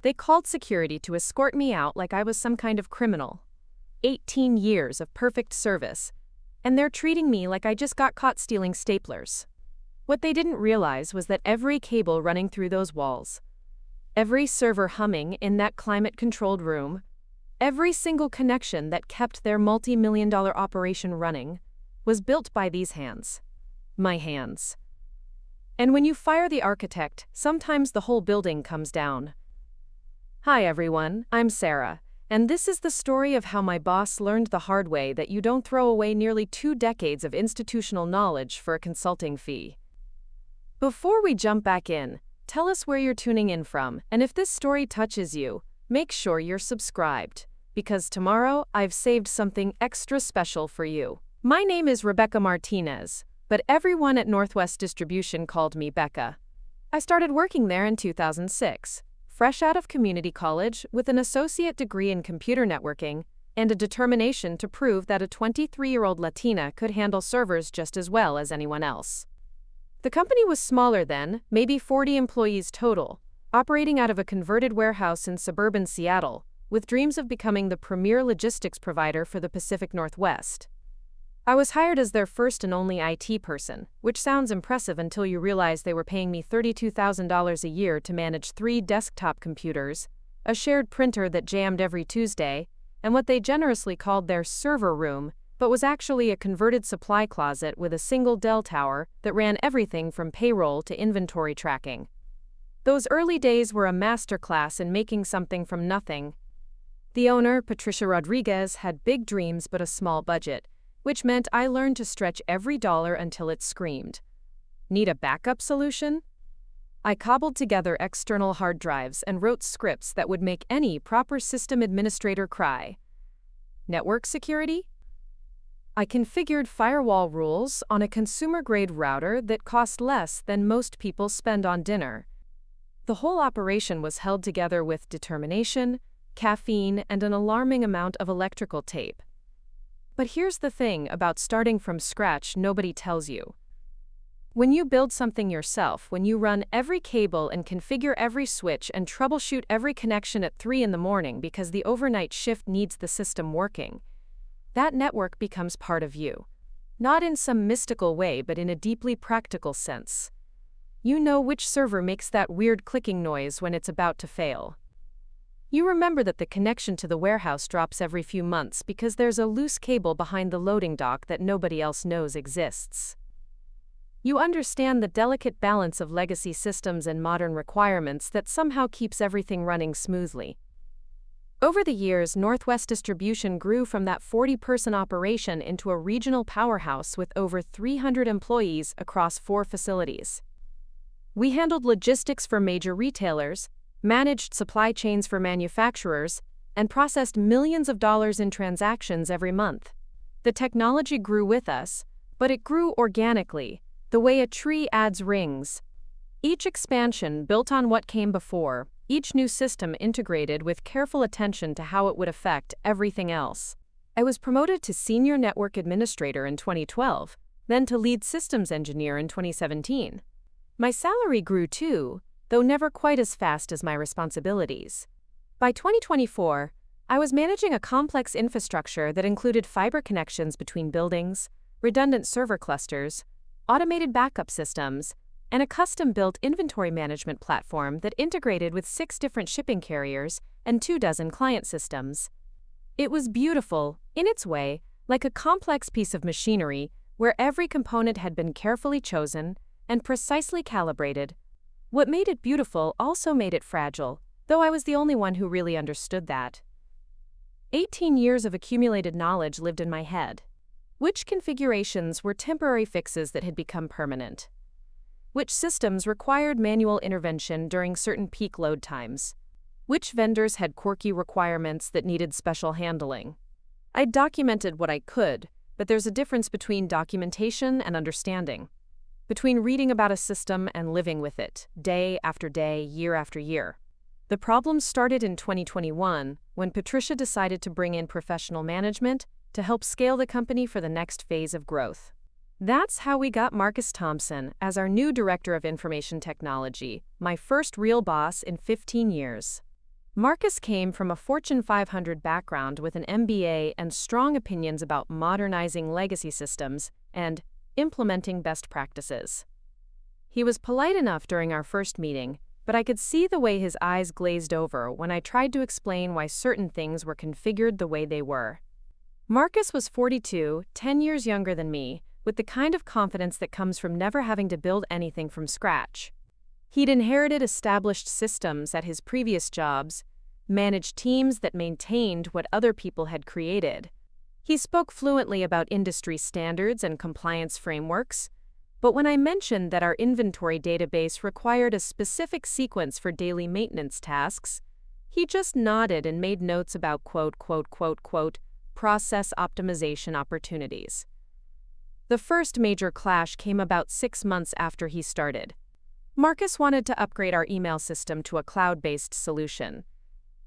They called security to escort me out like I was some kind of criminal. 18 years of perfect service, and they're treating me like I just got caught stealing staplers. What they didn't realize was that every cable running through those walls, every server humming in that climate-controlled room, every single connection that kept their multi-million-dollar operation running, was built by these hands. My hands. And when you fire the architect, sometimes the whole building comes down. Hi everyone, I'm Sarah, and this is the story of how my boss learned the hard way that you don't throw away nearly 2 decades of institutional knowledge for a consulting fee. Before we jump back in, tell us where you're tuning in from, and if this story touches you, make sure you're subscribed, because tomorrow I've saved something extra special for you. My name is Rebecca Martinez, but everyone at Northwest Distribution called me Becca. I started working there in 2006. Fresh out of community college with an associate degree in computer networking and a determination to prove that a 23-year-old Latina could handle servers just as well as anyone else. The company was smaller then, maybe 40 employees total, operating out of a converted warehouse in suburban Seattle, with dreams of becoming the premier logistics provider for the Pacific Northwest. I was hired as their first and only IT person, which sounds impressive until you realize they were paying me $32,000 a year to manage 3 desktop computers, a shared printer that jammed every Tuesday, and what they generously called their server room, but was actually a converted supply closet with a single Dell tower that ran everything from payroll to inventory tracking. Those early days were a masterclass in making something from nothing. The owner, Patricia Rodriguez, had big dreams but a small budget, which meant I learned to stretch every dollar until it screamed. Need a backup solution? I cobbled together external hard drives and wrote scripts that would make any proper system administrator cry. Network security? I configured firewall rules on a consumer-grade router that cost less than most people spend on dinner. The whole operation was held together with determination, caffeine, and an alarming amount of electrical tape. But here's the thing about starting from scratch nobody tells you. When you build something yourself, when you run every cable and configure every switch and troubleshoot every connection at 3 in the morning because the overnight shift needs the system working, that network becomes part of you. Not in some mystical way, but in a deeply practical sense. You know which server makes that weird clicking noise when it's about to fail. You remember that the connection to the warehouse drops every few months because there's a loose cable behind the loading dock that nobody else knows exists. You understand the delicate balance of legacy systems and modern requirements that somehow keeps everything running smoothly. Over the years, Northwest Distribution grew from that 40-person operation into a regional powerhouse with over 300 employees across 4 facilities. We handled logistics for major retailers, managed supply chains for manufacturers, and processed millions of dollars in transactions every month. The technology grew with us, but it grew organically, the way a tree adds rings. Each expansion built on what came before, each new system integrated with careful attention to how it would affect everything else. I was promoted to Senior Network Administrator in 2012, then to Lead Systems Engineer in 2017. My salary grew too, though never quite as fast as my responsibilities. By 2024, I was managing a complex infrastructure that included fiber connections between buildings, redundant server clusters, automated backup systems, and a custom-built inventory management platform that integrated with 6 different shipping carriers and 24 client systems. It was beautiful, in its way, like a complex piece of machinery where every component had been carefully chosen and precisely calibrated. What made it beautiful also made it fragile, though I was the only one who really understood that. 18 years of accumulated knowledge lived in my head. Which configurations were temporary fixes that had become permanent? Which systems required manual intervention during certain peak load times? Which vendors had quirky requirements that needed special handling? I documented what I could, but there's a difference between documentation and understanding. Between reading about a system and living with it, day after day, year after year. The problem started in 2021, when Patricia decided to bring in professional management to help scale the company for the next phase of growth. That's how we got Marcus Thompson as our new Director of Information Technology, my first real boss in 15 years. Marcus came from a Fortune 500 background with an MBA and strong opinions about modernizing legacy systems and implementing best practices. He was polite enough during our first meeting, but I could see the way his eyes glazed over when I tried to explain why certain things were configured the way they were. Marcus was 42, 10 years younger than me, with the kind of confidence that comes from never having to build anything from scratch. He'd inherited established systems at his previous jobs, managed teams that maintained what other people had created. He spoke fluently about industry standards and compliance frameworks, but when I mentioned that our inventory database required a specific sequence for daily maintenance tasks, he just nodded and made notes about process optimization opportunities. The first major clash came about 6 months after he started. Marcus wanted to upgrade our email system to a cloud-based solution,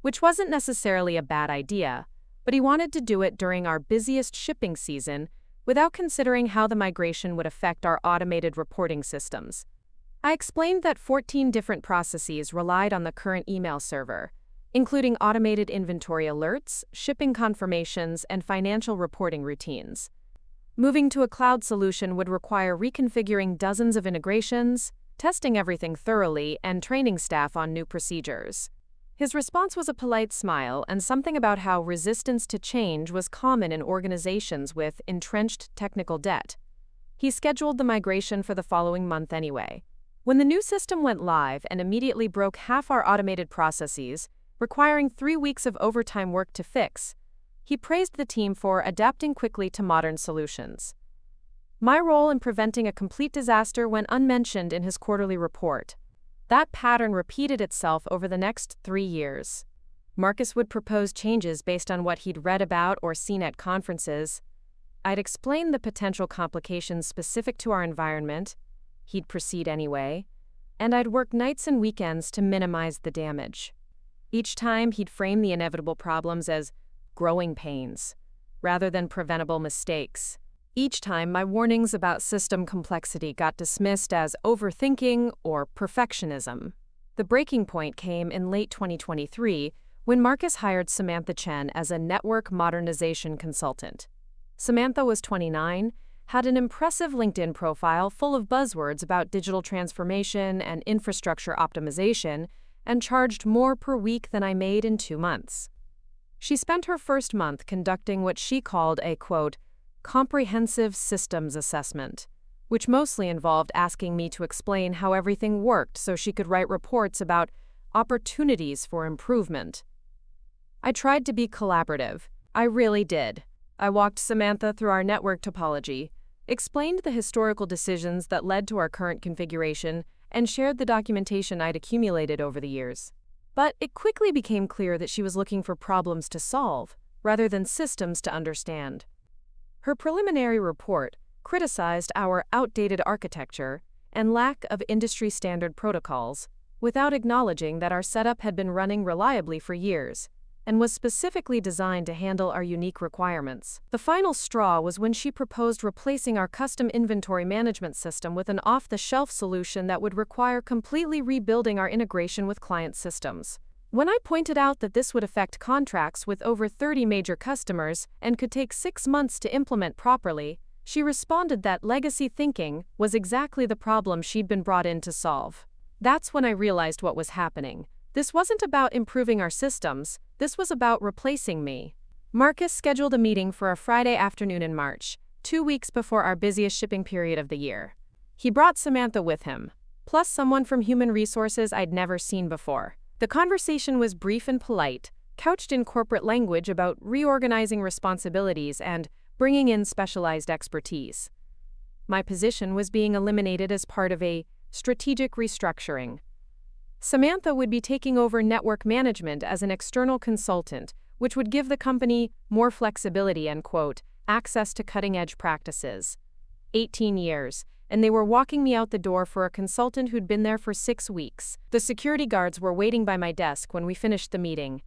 which wasn't necessarily a bad idea, but he wanted to do it during our busiest shipping season without considering how the migration would affect our automated reporting systems. I explained that 14 different processes relied on the current email server, including automated inventory alerts, shipping confirmations, and financial reporting routines. Moving to a cloud solution would require reconfiguring dozens of integrations, testing everything thoroughly, and training staff on new procedures. His response was a polite smile and something about how resistance to change was common in organizations with entrenched technical debt. He scheduled the migration for the following month anyway. When the new system went live and immediately broke half our automated processes, requiring 3 weeks of overtime work to fix, he praised the team for adapting quickly to modern solutions. My role in preventing a complete disaster went unmentioned in his quarterly report. That pattern repeated itself over the next 3 years. Marcus would propose changes based on what he'd read about or seen at conferences. I'd explain the potential complications specific to our environment. He'd proceed anyway. And I'd work nights and weekends to minimize the damage. Each time, he'd frame the inevitable problems as growing pains, rather than preventable mistakes. Each time, my warnings about system complexity got dismissed as overthinking or perfectionism. The breaking point came in late 2023 when Marcus hired Samantha Chen as a network modernization consultant. Samantha was 29, had an impressive LinkedIn profile full of buzzwords about digital transformation and infrastructure optimization, and charged more per week than I made in 2 months. She spent her first month conducting what she called a, comprehensive systems assessment, which mostly involved asking me to explain how everything worked so she could write reports about opportunities for improvement. I tried to be collaborative. I really did. I walked Samantha through our network topology, explained the historical decisions that led to our current configuration, and shared the documentation I'd accumulated over the years. But it quickly became clear that she was looking for problems to solve, rather than systems to understand. Her preliminary report criticized our outdated architecture and lack of industry-standard protocols, without acknowledging that our setup had been running reliably for years and was specifically designed to handle our unique requirements. The final straw was when she proposed replacing our custom inventory management system with an off-the-shelf solution that would require completely rebuilding our integration with client systems. When I pointed out that this would affect contracts with over 30 major customers and could take 6 months to implement properly, she responded that legacy thinking was exactly the problem she'd been brought in to solve. That's when I realized what was happening. This wasn't about improving our systems, this was about replacing me. Marcus scheduled a meeting for a Friday afternoon in March, 2 weeks before our busiest shipping period of the year. He brought Samantha with him, plus someone from human resources I'd never seen before. The conversation was brief and polite, couched in corporate language about reorganizing responsibilities and bringing in specialized expertise. My position was being eliminated as part of a strategic restructuring. Samantha would be taking over network management as an external consultant, which would give the company more flexibility and, access to cutting-edge practices. 18 years. And they were walking me out the door for a consultant who'd been there for 6 weeks. The security guards were waiting by my desk when we finished the meeting.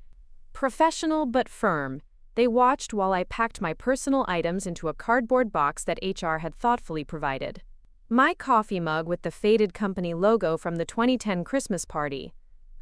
Professional but firm, they watched while I packed my personal items into a cardboard box that HR had thoughtfully provided. My coffee mug with the faded company logo from the 2010 Christmas party,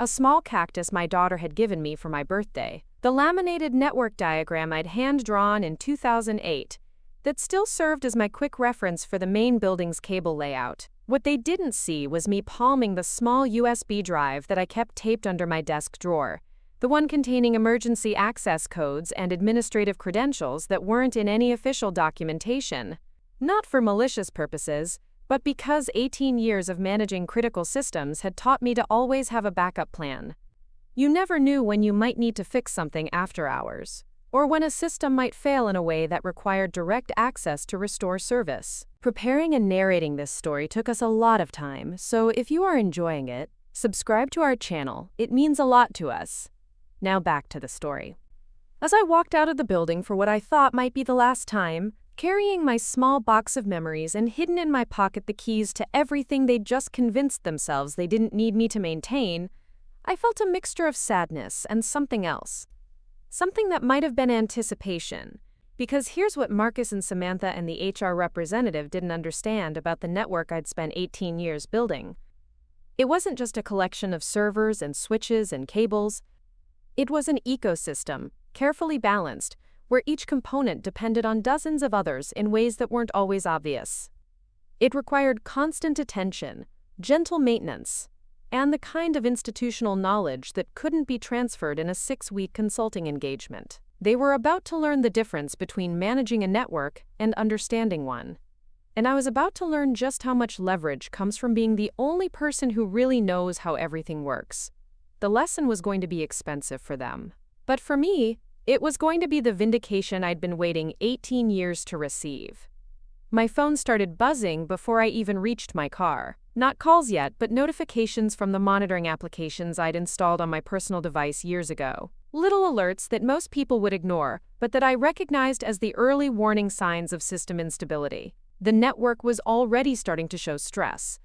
A small cactus my daughter had given me for my birthday. The laminated network diagram I'd hand-drawn in 2008 that still served as my quick reference for the main building's cable layout. What they didn't see was me palming the small USB drive that I kept taped under my desk drawer, the one containing emergency access codes and administrative credentials that weren't in any official documentation. Not for malicious purposes, but because 18 years of managing critical systems had taught me to always have a backup plan. You never knew when you might need to fix something after hours, or when a system might fail in a way that required direct access to restore service. Preparing and narrating this story took us a lot of time, so if you are enjoying it, subscribe to our channel. It means a lot to us. Now back to the story. As I walked out of the building for what I thought might be the last time, carrying my small box of memories and hidden in my pocket the keys to everything they'd just convinced themselves they didn't need me to maintain, I felt a mixture of sadness and something else. Something that might have been anticipation. Because here's what Marcus and Samantha and the HR representative didn't understand about the network I'd spent 18 years building. It wasn't just a collection of servers and switches and cables. It was an ecosystem, carefully balanced, where each component depended on dozens of others in ways that weren't always obvious. It required constant attention, gentle maintenance, and the kind of institutional knowledge that couldn't be transferred in a 6-week consulting engagement. They were about to learn the difference between managing a network and understanding one. And I was about to learn just how much leverage comes from being the only person who really knows how everything works. The lesson was going to be expensive for them. But for me, it was going to be the vindication I'd been waiting 18 years to receive. My phone started buzzing before I even reached my car. Not calls yet, but notifications from the monitoring applications I'd installed on my personal device years ago. Little alerts that most people would ignore, but that I recognized as the early warning signs of system instability. The network was already starting to show stress.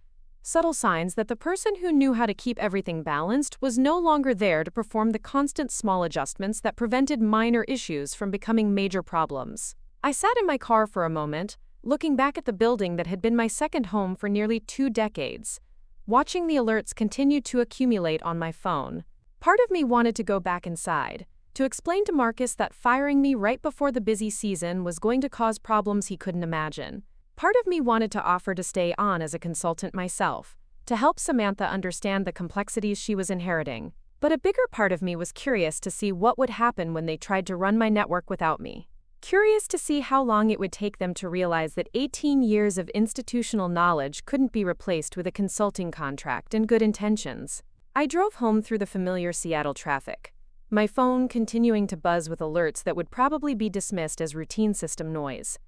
Subtle signs that the person who knew how to keep everything balanced was no longer there to perform the constant small adjustments that prevented minor issues from becoming major problems. I sat in my car for a moment, looking back at the building that had been my second home for nearly 2 decades, watching the alerts continue to accumulate on my phone. Part of me wanted to go back inside, to explain to Marcus that firing me right before the busy season was going to cause problems he couldn't imagine. Part of me wanted to offer to stay on as a consultant myself, to help Samantha understand the complexities she was inheriting. But a bigger part of me was curious to see what would happen when they tried to run my network without me. Curious to see how long it would take them to realize that 18 years of institutional knowledge couldn't be replaced with a consulting contract and good intentions. I drove home through the familiar Seattle traffic, my phone continuing to buzz with alerts that would probably be dismissed as routine system noise.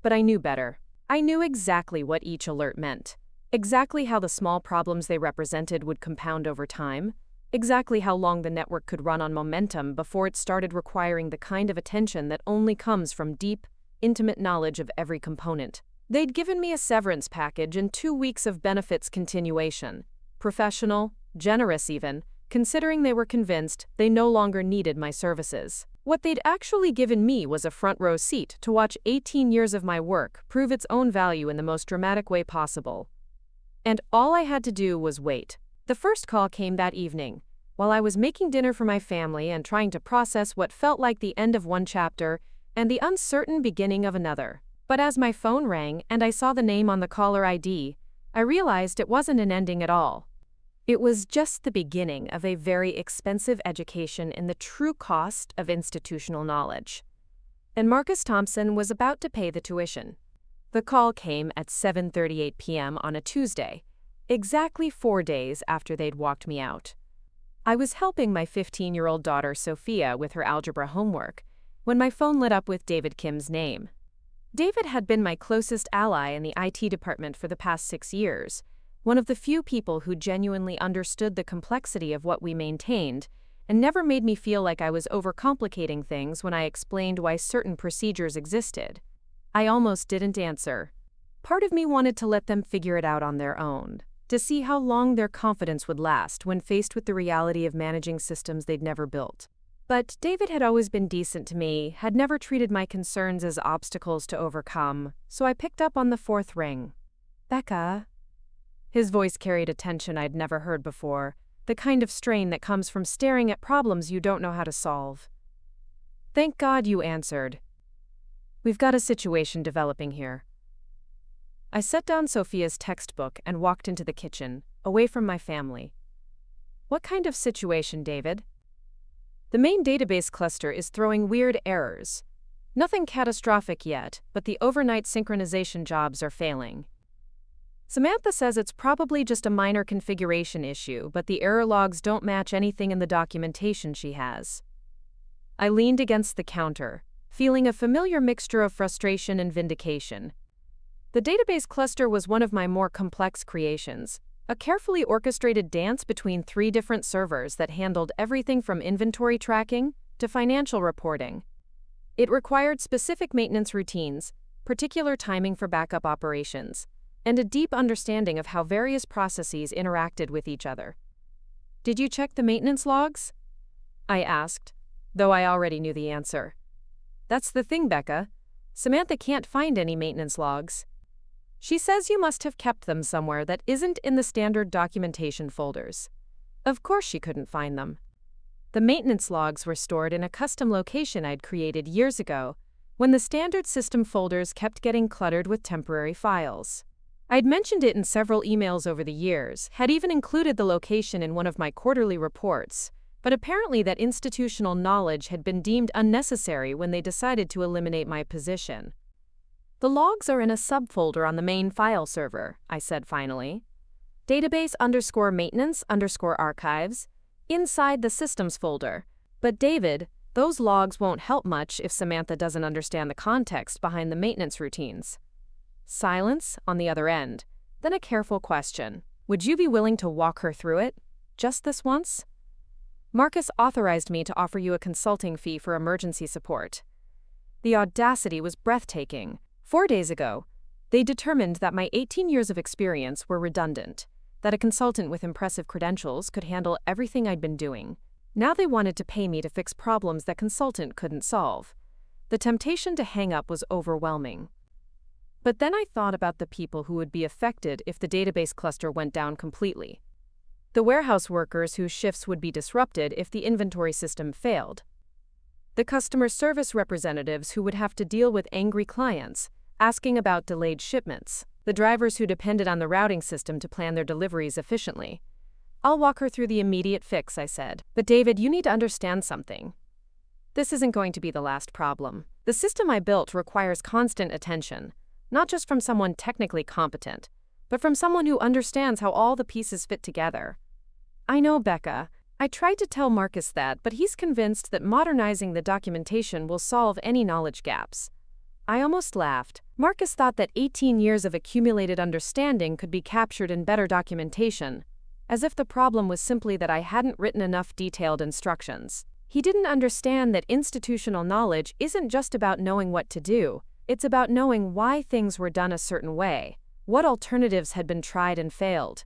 But I knew better. I knew exactly what each alert meant, exactly how the small problems they represented would compound over time, exactly how long the network could run on momentum before it started requiring the kind of attention that only comes from deep, intimate knowledge of every component. They'd given me a severance package and 2 weeks of benefits continuation, professional, generous even, considering they were convinced they no longer needed my services. What they'd actually given me was a front-row seat to watch 18 years of my work prove its own value in the most dramatic way possible. And all I had to do was wait. The first call came that evening, while I was making dinner for my family and trying to process what felt like the end of one chapter and the uncertain beginning of another. But as my phone rang and I saw the name on the caller ID, I realized it wasn't an ending at all. It was just the beginning of a very expensive education in the true cost of institutional knowledge. And Marcus Thompson was about to pay the tuition. The call came at 7:38 p.m. on a Tuesday, exactly 4 days after they'd walked me out. I was helping my 15-year-old daughter Sophia with her algebra homework when my phone lit up with David Kim's name. David had been my closest ally in the IT department for the past 6 years, one of the few people who genuinely understood the complexity of what we maintained and never made me feel like I was overcomplicating things when I explained why certain procedures existed. I almost didn't answer. Part of me wanted to let them figure it out on their own, to see how long their confidence would last when faced with the reality of managing systems they'd never built. But David had always been decent to me, had never treated my concerns as obstacles to overcome, so I picked up on the 4th ring. "Becca." His voice carried a tension I'd never heard before, the kind of strain that comes from staring at problems you don't know how to solve. Thank God you answered. We've got a situation developing here. I set down Sophia's textbook and walked into the kitchen, away from my family. What kind of situation, David? The main database cluster is throwing weird errors. Nothing catastrophic yet, but the overnight synchronization jobs are failing. Samantha says it's probably just a minor configuration issue, but the error logs don't match anything in the documentation she has. I leaned against the counter, feeling a familiar mixture of frustration and vindication. The database cluster was one of my more complex creations, a carefully orchestrated dance between 3 different servers that handled everything from inventory tracking to financial reporting. It required specific maintenance routines, particular timing for backup operations, and a deep understanding of how various processes interacted with each other. Did you check the maintenance logs? I asked, though I already knew the answer. That's the thing, Becca. Samantha can't find any maintenance logs. She says you must have kept them somewhere that isn't in the standard documentation folders. Of course she couldn't find them. The maintenance logs were stored in a custom location I'd created years ago, when the standard system folders kept getting cluttered with temporary files. I'd mentioned it in several emails over the years, had even included the location in one of my quarterly reports, but apparently that institutional knowledge had been deemed unnecessary when they decided to eliminate my position. The logs are in a subfolder on the main file server, I said finally. Database_maintenance_archives, inside the systems folder. But David, those logs won't help much if Samantha doesn't understand the context behind the maintenance routines. Silence on the other end, then a careful question. Would you be willing to walk her through it? Just this once? Marcus authorized me to offer you a consulting fee for emergency support. The audacity was breathtaking. 4 days ago, they determined that my 18 years of experience were redundant, that a consultant with impressive credentials could handle everything I'd been doing. Now they wanted to pay me to fix problems that consultant couldn't solve. The temptation to hang up was overwhelming. But then I thought about the people who would be affected if the database cluster went down completely. The warehouse workers whose shifts would be disrupted if the inventory system failed. The customer service representatives who would have to deal with angry clients, asking about delayed shipments. The drivers who depended on the routing system to plan their deliveries efficiently. I'll walk her through the immediate fix, I said. But David, you need to understand something. This isn't going to be the last problem. The system I built requires constant attention. Not just from someone technically competent, but from someone who understands how all the pieces fit together. I know, Becca. I tried to tell Marcus that, but he's convinced that modernizing the documentation will solve any knowledge gaps. I almost laughed. Marcus thought that 18 years of accumulated understanding could be captured in better documentation, as if the problem was simply that I hadn't written enough detailed instructions. He didn't understand that institutional knowledge isn't just about knowing what to do. It's about knowing why things were done a certain way, what alternatives had been tried and failed,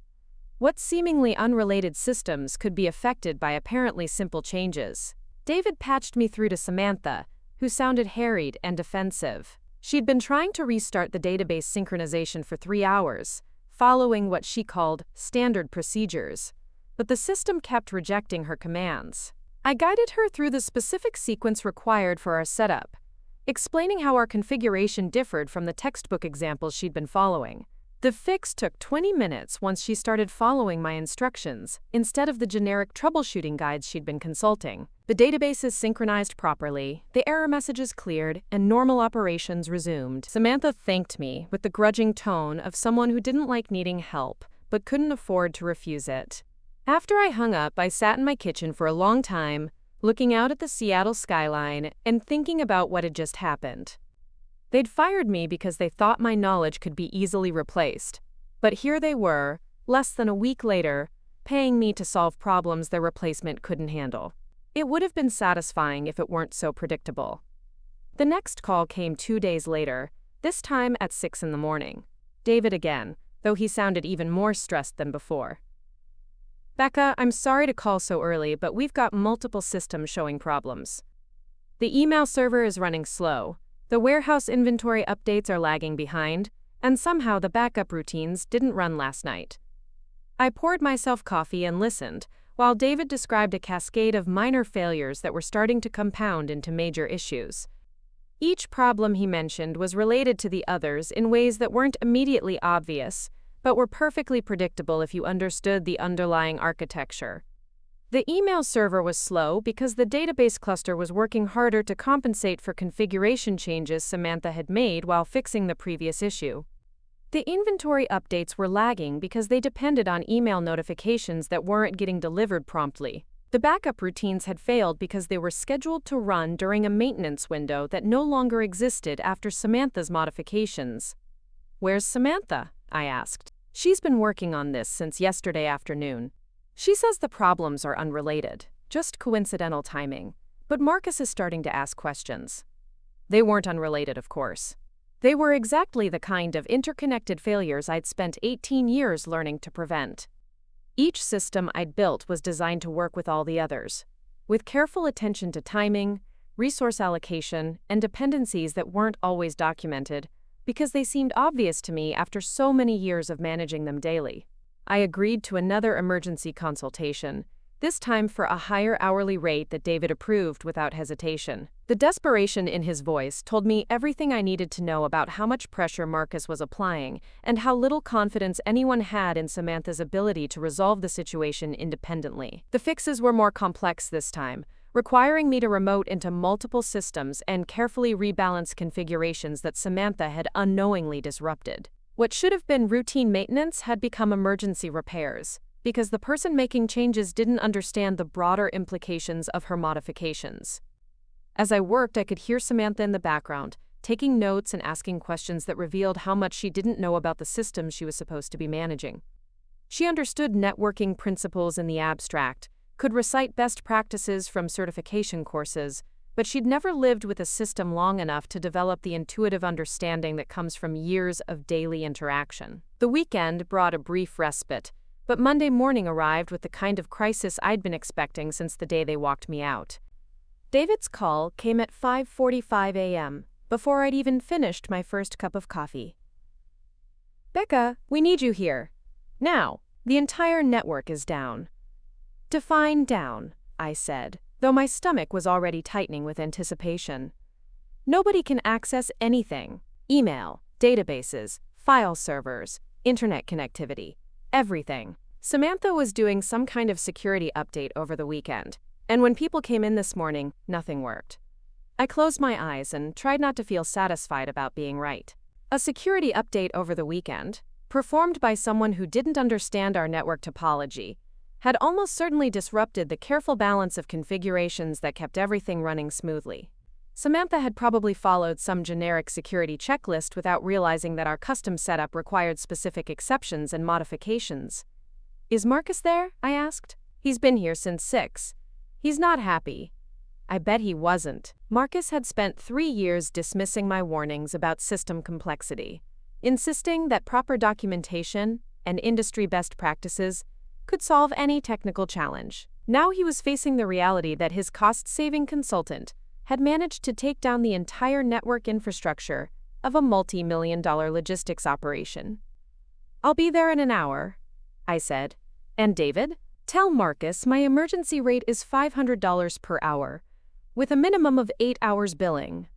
what seemingly unrelated systems could be affected by apparently simple changes. David patched me through to Samantha, who sounded harried and defensive. She'd been trying to restart the database synchronization for 3 hours, following what she called standard procedures, but the system kept rejecting her commands. I guided her through the specific sequence required for our setup, explaining how our configuration differed from the textbook examples she'd been following. The fix took 20 minutes once she started following my instructions, instead of the generic troubleshooting guides she'd been consulting. The databases synchronized properly, the error messages cleared, and normal operations resumed. Samantha thanked me with the grudging tone of someone who didn't like needing help, but couldn't afford to refuse it. After I hung up, I sat in my kitchen for a long time, looking out at the Seattle skyline and thinking about what had just happened. They'd fired me because they thought my knowledge could be easily replaced. But here they were, less than a week later, paying me to solve problems their replacement couldn't handle. It would have been satisfying if it weren't so predictable. The next call came 2 days later, this time at 6 in the morning. David again, though he sounded even more stressed than before. Becca, I'm sorry to call so early, but we've got multiple systems showing problems. The email server is running slow. The warehouse inventory updates are lagging behind, and somehow the backup routines didn't run last night. I poured myself coffee and listened, while David described a cascade of minor failures that were starting to compound into major issues. Each problem he mentioned was related to the others in ways that weren't immediately obvious, but were perfectly predictable if you understood the underlying architecture. The email server was slow because the database cluster was working harder to compensate for configuration changes Samantha had made while fixing the previous issue. The inventory updates were lagging because they depended on email notifications that weren't getting delivered promptly. The backup routines had failed because they were scheduled to run during a maintenance window that no longer existed after Samantha's modifications. "Where's Samantha?" I asked. "She's been working on this since yesterday afternoon. She says the problems are unrelated, just coincidental timing, but Marcus is starting to ask questions." They weren't unrelated, of course. They were exactly the kind of interconnected failures I'd spent 18 years learning to prevent. Each system I'd built was designed to work with all the others, with careful attention to timing, resource allocation, and dependencies that weren't always documented, because they seemed obvious to me after so many years of managing them daily. I agreed to another emergency consultation, this time for a higher hourly rate that David approved without hesitation. The desperation in his voice told me everything I needed to know about how much pressure Marcus was applying and how little confidence anyone had in Samantha's ability to resolve the situation independently. The fixes were more complex this time, requiring me to remote into multiple systems and carefully rebalance configurations that Samantha had unknowingly disrupted. What should have been routine maintenance had become emergency repairs, because the person making changes didn't understand the broader implications of her modifications. As I worked, I could hear Samantha in the background, taking notes and asking questions that revealed how much she didn't know about the systems she was supposed to be managing. She understood networking principles in the abstract, could recite best practices from certification courses, but she'd never lived with a system long enough to develop the intuitive understanding that comes from years of daily interaction. The weekend brought a brief respite, but Monday morning arrived with the kind of crisis I'd been expecting since the day they walked me out. David's call came at 5:45 a.m., before I'd even finished my first cup of coffee. "Becca, we need you here. Now, the entire network is down." "Define down," I said, though my stomach was already tightening with anticipation. "Nobody can access anything. Email, databases, file servers, internet connectivity, everything." Samantha was doing some kind of security update over the weekend, and when people came in this morning, nothing worked. I closed my eyes and tried not to feel satisfied about being right. A security update over the weekend, performed by someone who didn't understand our network topology, had almost certainly disrupted the careful balance of configurations that kept everything running smoothly. Samantha had probably followed some generic security checklist without realizing that our custom setup required specific exceptions and modifications. "Is Marcus there?" I asked. "He's been here since 6. He's not happy." I bet he wasn't. Marcus had spent 3 years dismissing my warnings about system complexity, insisting that proper documentation and industry best practices could solve any technical challenge. Now he was facing the reality that his cost-saving consultant had managed to take down the entire network infrastructure of a multi-million-dollar logistics operation. "I'll be there in an hour," I said. "And David? Tell Marcus my emergency rate is $500 per hour, with a minimum of 8 hours billing."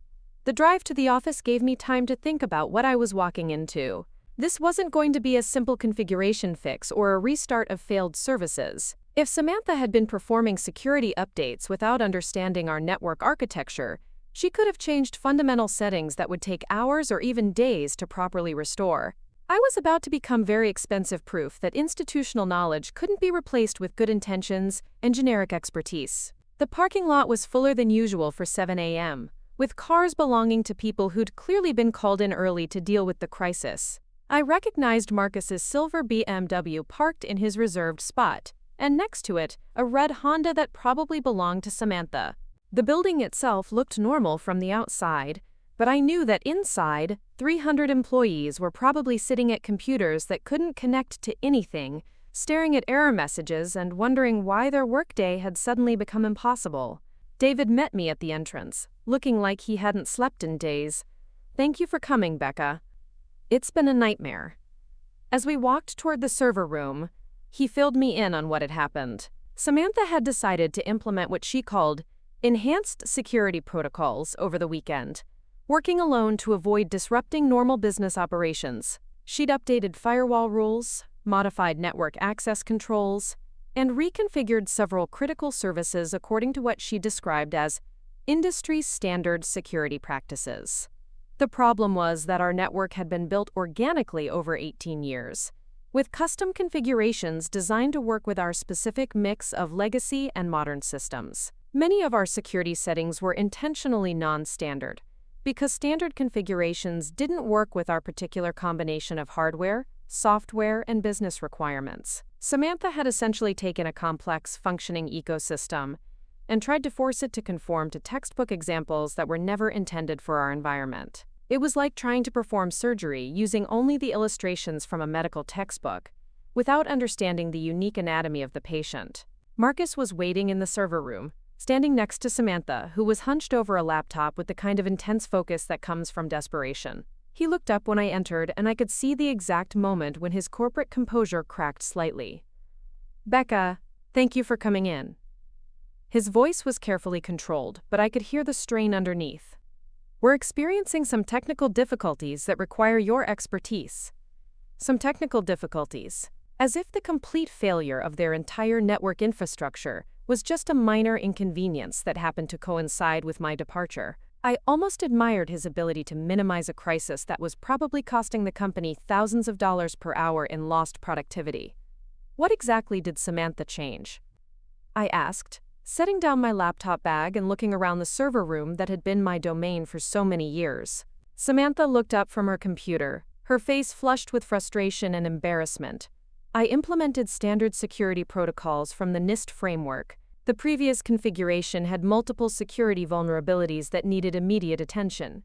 The drive to the office gave me time to think about what I was walking into. This wasn't going to be a simple configuration fix or a restart of failed services. If Samantha had been performing security updates without understanding our network architecture, she could have changed fundamental settings that would take hours or even days to properly restore. I was about to become very expensive proof that institutional knowledge couldn't be replaced with good intentions and generic expertise. The parking lot was fuller than usual for 7 a.m., with cars belonging to people who'd clearly been called in early to deal with the crisis. I recognized Marcus's silver BMW parked in his reserved spot, and next to it, a red Honda that probably belonged to Samantha. The building itself looked normal from the outside, but I knew that inside, 300 employees were probably sitting at computers that couldn't connect to anything, staring at error messages and wondering why their workday had suddenly become impossible. David met me at the entrance, looking like he hadn't slept in days. "Thank you for coming, Becca. It's been a nightmare." As we walked toward the server room, he filled me in on what had happened. Samantha had decided to implement what she called enhanced security protocols over the weekend, working alone to avoid disrupting normal business operations. She'd updated firewall rules, modified network access controls, and reconfigured several critical services according to what she described as industry-standard security practices. The problem was that our network had been built organically over 18 years, with custom configurations designed to work with our specific mix of legacy and modern systems. Many of our security settings were intentionally non-standard, because standard configurations didn't work with our particular combination of hardware, software, and business requirements. Samantha had essentially taken a complex, functioning ecosystem and tried to force it to conform to textbook examples that were never intended for our environment. It was like trying to perform surgery using only the illustrations from a medical textbook, without understanding the unique anatomy of the patient. Marcus was waiting in the server room, standing next to Samantha, who was hunched over a laptop with the kind of intense focus that comes from desperation. He looked up when I entered, and I could see the exact moment when his corporate composure cracked slightly. "Becca, thank you for coming in." His voice was carefully controlled, but I could hear the strain underneath. "We're experiencing some technical difficulties that require your expertise." Some technical difficulties. As if the complete failure of their entire network infrastructure was just a minor inconvenience that happened to coincide with my departure. I almost admired his ability to minimize a crisis that was probably costing the company thousands of dollars per hour in lost productivity. "What exactly did Samantha change?" I asked, setting down my laptop bag and looking around the server room that had been my domain for so many years. Samantha looked up from her computer, her face flushed with frustration and embarrassment. "I implemented standard security protocols from the NIST framework. The previous configuration had multiple security vulnerabilities that needed immediate attention."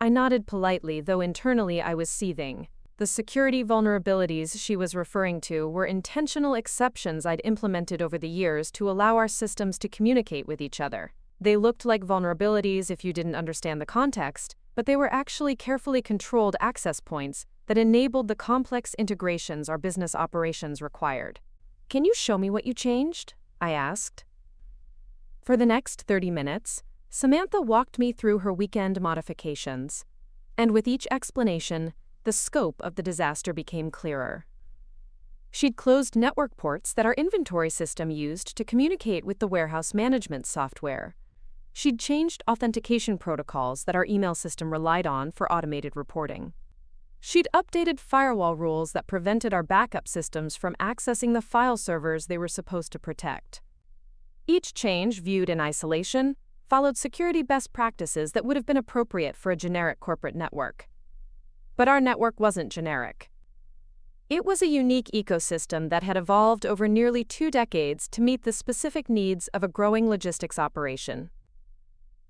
I nodded politely, though internally I was seething. The security vulnerabilities she was referring to were intentional exceptions I'd implemented over the years to allow our systems to communicate with each other. They looked like vulnerabilities if you didn't understand the context, but they were actually carefully controlled access points that enabled the complex integrations our business operations required. "Can you show me what you changed?" I asked. For the next 30 minutes, Samantha walked me through her weekend modifications, and with each explanation, the scope of the disaster became clearer. She'd closed network ports that our inventory system used to communicate with the warehouse management software. She'd changed authentication protocols that our email system relied on for automated reporting. She'd updated firewall rules that prevented our backup systems from accessing the file servers they were supposed to protect. Each change, viewed in isolation, followed security best practices that would have been appropriate for a generic corporate network. But our network wasn't generic. It was a unique ecosystem that had evolved over nearly 2 decades to meet the specific needs of a growing logistics operation.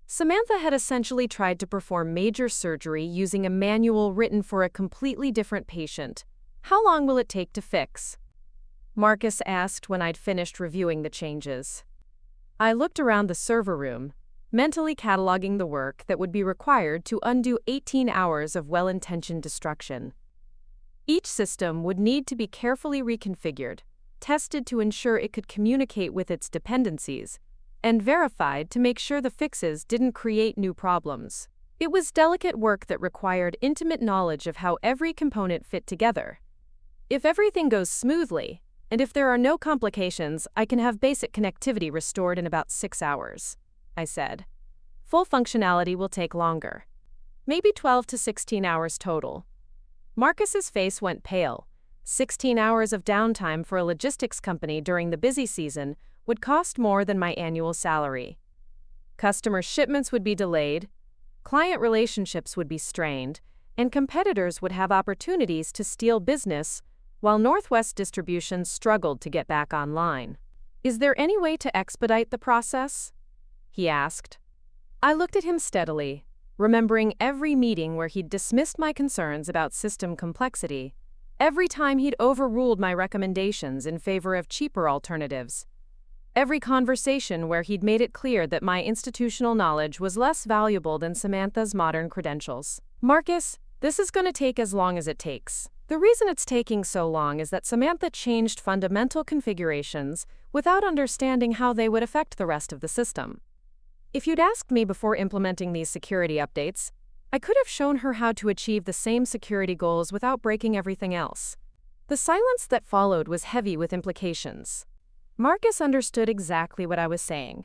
Samantha had essentially tried to perform major surgery using a manual written for a completely different patient. "How long will it take to fix?" Marcus asked when I'd finished reviewing the changes. I looked around the server room, mentally cataloging the work that would be required to undo 18 hours of well-intentioned destruction. Each system would need to be carefully reconfigured, tested to ensure it could communicate with its dependencies, and verified to make sure the fixes didn't create new problems. It was delicate work that required intimate knowledge of how every component fit together. "If everything goes smoothly, and if there are no complications, I can have basic connectivity restored in about 6 hours," I said. "Full functionality will take longer. Maybe 12 to 16 hours total." Marcus's face went pale. 16 hours of downtime for a logistics company during the busy season would cost more than my annual salary. Customer shipments would be delayed, client relationships would be strained, and competitors would have opportunities to steal business while Northwest Distribution struggled to get back online. "Is there any way to expedite the process?" he asked. I looked at him steadily, remembering every meeting where he'd dismissed my concerns about system complexity, every time he'd overruled my recommendations in favor of cheaper alternatives, every conversation where he'd made it clear that my institutional knowledge was less valuable than Samantha's modern credentials. "Marcus, this is going to take as long as it takes. The reason it's taking so long is that Samantha changed fundamental configurations without understanding how they would affect the rest of the system. If you'd asked me before implementing these security updates, I could have shown her how to achieve the same security goals without breaking everything else. The silence that followed was heavy with implications. Marcus understood exactly what I was saying.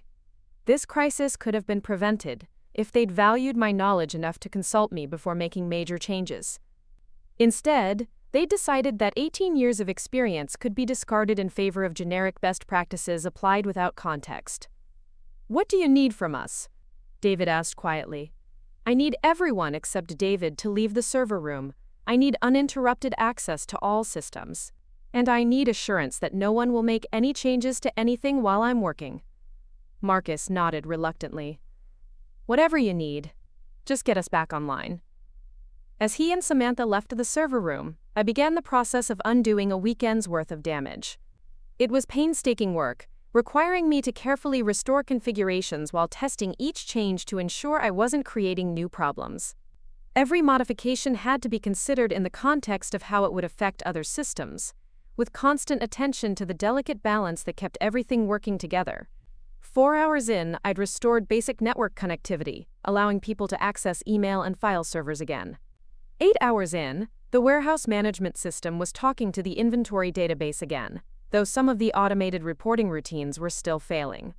This crisis could have been prevented if they'd valued my knowledge enough to consult me before making major changes. Instead, they decided that 18 years of experience could be discarded in favor of generic best practices applied without context. "What do you need from us?" David asked quietly. "I need everyone except David to leave the server room. I need uninterrupted access to all systems. And I need assurance that no one will make any changes to anything while I'm working." Marcus nodded reluctantly. "Whatever you need, just get us back online." As he and Samantha left the server room, I began the process of undoing a weekend's worth of damage. It was painstaking work, requiring me to carefully restore configurations while testing each change to ensure I wasn't creating new problems. Every modification had to be considered in the context of how it would affect other systems, with constant attention to the delicate balance that kept everything working together. 4 hours in, I'd restored basic network connectivity, allowing people to access email and file servers again. 8 hours in, the warehouse management system was talking to the inventory database again, though some of the automated reporting routines were still failing.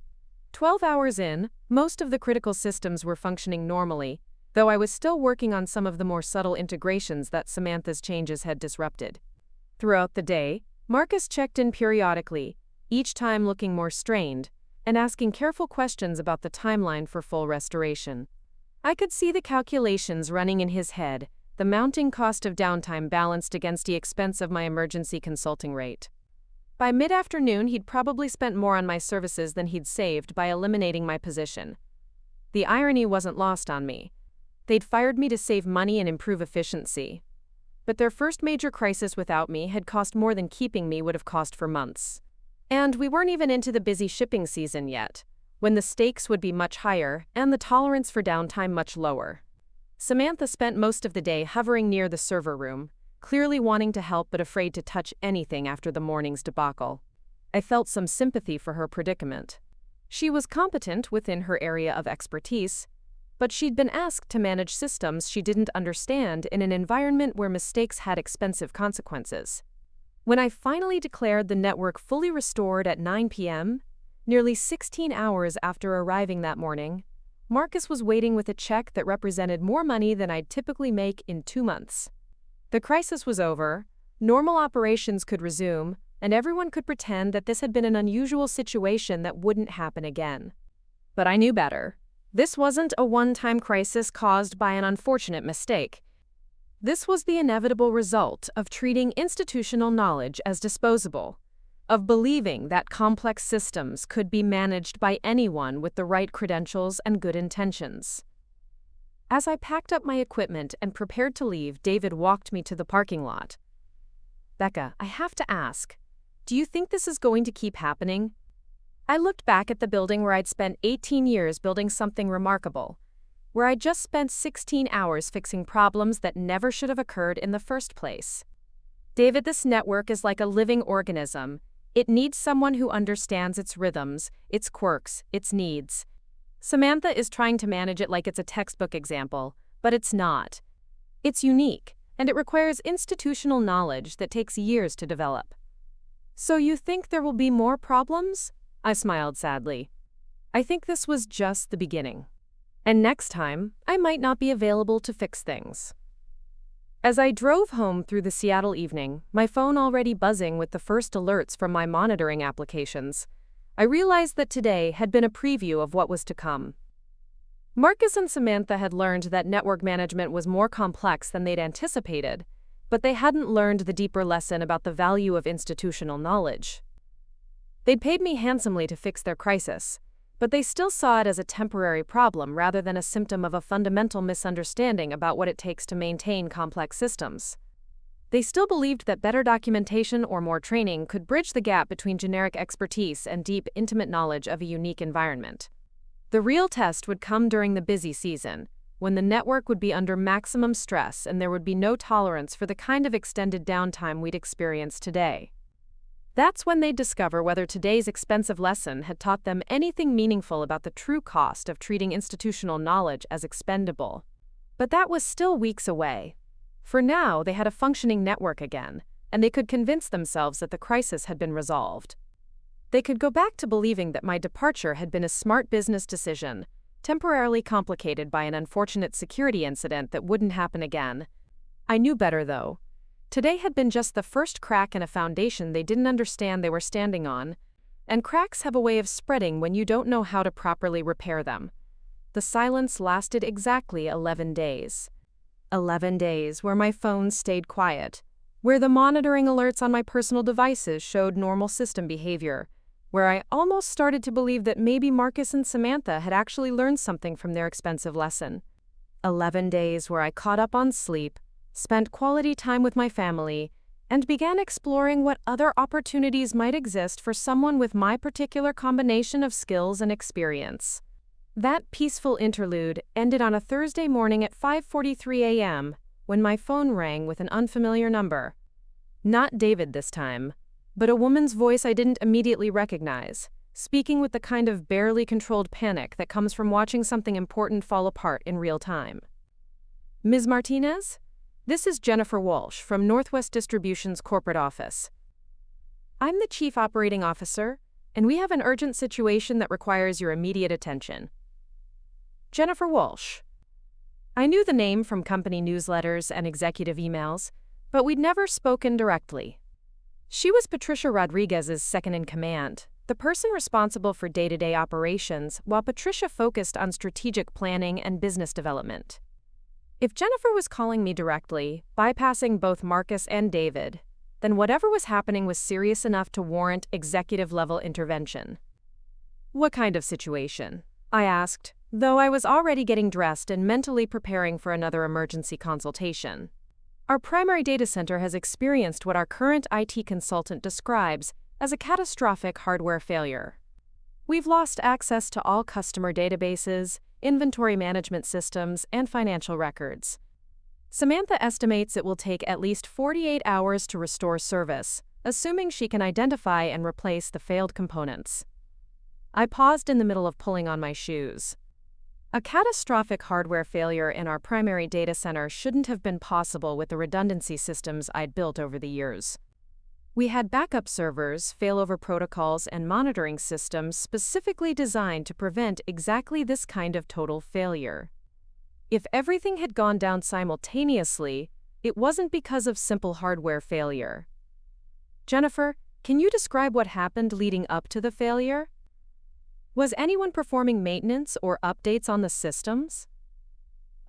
12 hours in, most of the critical systems were functioning normally, though I was still working on some of the more subtle integrations that Samantha's changes had disrupted. Throughout the day, Marcus checked in periodically, each time looking more strained, and asking careful questions about the timeline for full restoration. I could see the calculations running in his head, the mounting cost of downtime balanced against the expense of my emergency consulting rate. By mid-afternoon, he'd probably spent more on my services than he'd saved by eliminating my position. The irony wasn't lost on me. They'd fired me to save money and improve efficiency. But their first major crisis without me had cost more than keeping me would have cost for months. And we weren't even into the busy shipping season yet, when the stakes would be much higher and the tolerance for downtime much lower. Samantha spent most of the day hovering near the server room, clearly wanting to help but afraid to touch anything after the morning's debacle. I felt some sympathy for her predicament. She was competent within her area of expertise, but she'd been asked to manage systems she didn't understand in an environment where mistakes had expensive consequences. When I finally declared the network fully restored at 9 p.m., nearly 16 hours after arriving that morning, Marcus was waiting with a check that represented more money than I'd typically make in 2 months. The crisis was over, normal operations could resume, and everyone could pretend that this had been an unusual situation that wouldn't happen again. But I knew better. This wasn't a one-time crisis caused by an unfortunate mistake. This was the inevitable result of treating institutional knowledge as disposable, of believing that complex systems could be managed by anyone with the right credentials and good intentions. As I packed up my equipment and prepared to leave, David walked me to the parking lot. "Becca, I have to ask, do you think this is going to keep happening?" I looked back at the building where I'd spent 18 years building something remarkable, where I'd just spent 16 hours fixing problems that never should have occurred in the first place. "David, this network is like a living organism. It needs someone who understands its rhythms, its quirks, its needs. Samantha is trying to manage it like it's a textbook example, but it's not. It's unique, and it requires institutional knowledge that takes years to develop." "So you think there will be more problems?" I smiled sadly. "I think this was just the beginning. And next time, I might not be available to fix things." As I drove home through the Seattle evening, my phone already buzzing with the first alerts from my monitoring applications, I realized that today had been a preview of what was to come. Marcus and Samantha had learned that network management was more complex than they'd anticipated, but they hadn't learned the deeper lesson about the value of institutional knowledge. They'd paid me handsomely to fix their crisis, but they still saw it as a temporary problem rather than a symptom of a fundamental misunderstanding about what it takes to maintain complex systems. They still believed that better documentation or more training could bridge the gap between generic expertise and deep, intimate knowledge of a unique environment. The real test would come during the busy season, when the network would be under maximum stress and there would be no tolerance for the kind of extended downtime we'd experience today. That's when they'd discover whether today's expensive lesson had taught them anything meaningful about the true cost of treating institutional knowledge as expendable. But that was still weeks away. For now, they had a functioning network again, and they could convince themselves that the crisis had been resolved. They could go back to believing that my departure had been a smart business decision, temporarily complicated by an unfortunate security incident that wouldn't happen again. I knew better, though. Today had been just the first crack in a foundation they didn't understand they were standing on, and cracks have a way of spreading when you don't know how to properly repair them. The silence lasted exactly 11 days. 11 days where my phone stayed quiet, where the monitoring alerts on my personal devices showed normal system behavior, where I almost started to believe that maybe Marcus and Samantha had actually learned something from their expensive lesson. 11 days where I caught up on sleep, spent quality time with my family, and began exploring what other opportunities might exist for someone with my particular combination of skills and experience. That peaceful interlude ended on a Thursday morning at 5:43 a.m. when my phone rang with an unfamiliar number. Not David this time, but a woman's voice I didn't immediately recognize, speaking with the kind of barely controlled panic that comes from watching something important fall apart in real time. "Ms. Martinez? This is Jennifer Walsh from Northwest Distribution's corporate office. I'm the Chief Operating Officer, and we have an urgent situation that requires your immediate attention." Jennifer Walsh. I knew the name from company newsletters and executive emails, but we'd never spoken directly. She was Patricia Rodriguez's second-in-command, the person responsible for day-to-day operations, while Patricia focused on strategic planning and business development. If Jennifer was calling me directly, bypassing both Marcus and David, then whatever was happening was serious enough to warrant executive-level intervention. "What kind of situation?" I asked, though I was already getting dressed and mentally preparing for another emergency consultation. "Our primary data center has experienced what our current IT consultant describes as a catastrophic hardware failure. We've lost access to all customer databases, inventory management systems, and financial records. Samantha estimates it will take at least 48 hours to restore service, assuming she can identify and replace the failed components." I paused in the middle of pulling on my shoes. A catastrophic hardware failure in our primary data center shouldn't have been possible with the redundancy systems I'd built over the years. We had backup servers, failover protocols, and monitoring systems specifically designed to prevent exactly this kind of total failure. If everything had gone down simultaneously, it wasn't because of simple hardware failure. "Jennifer, can you describe what happened leading up to the failure? Was anyone performing maintenance or updates on the systems?"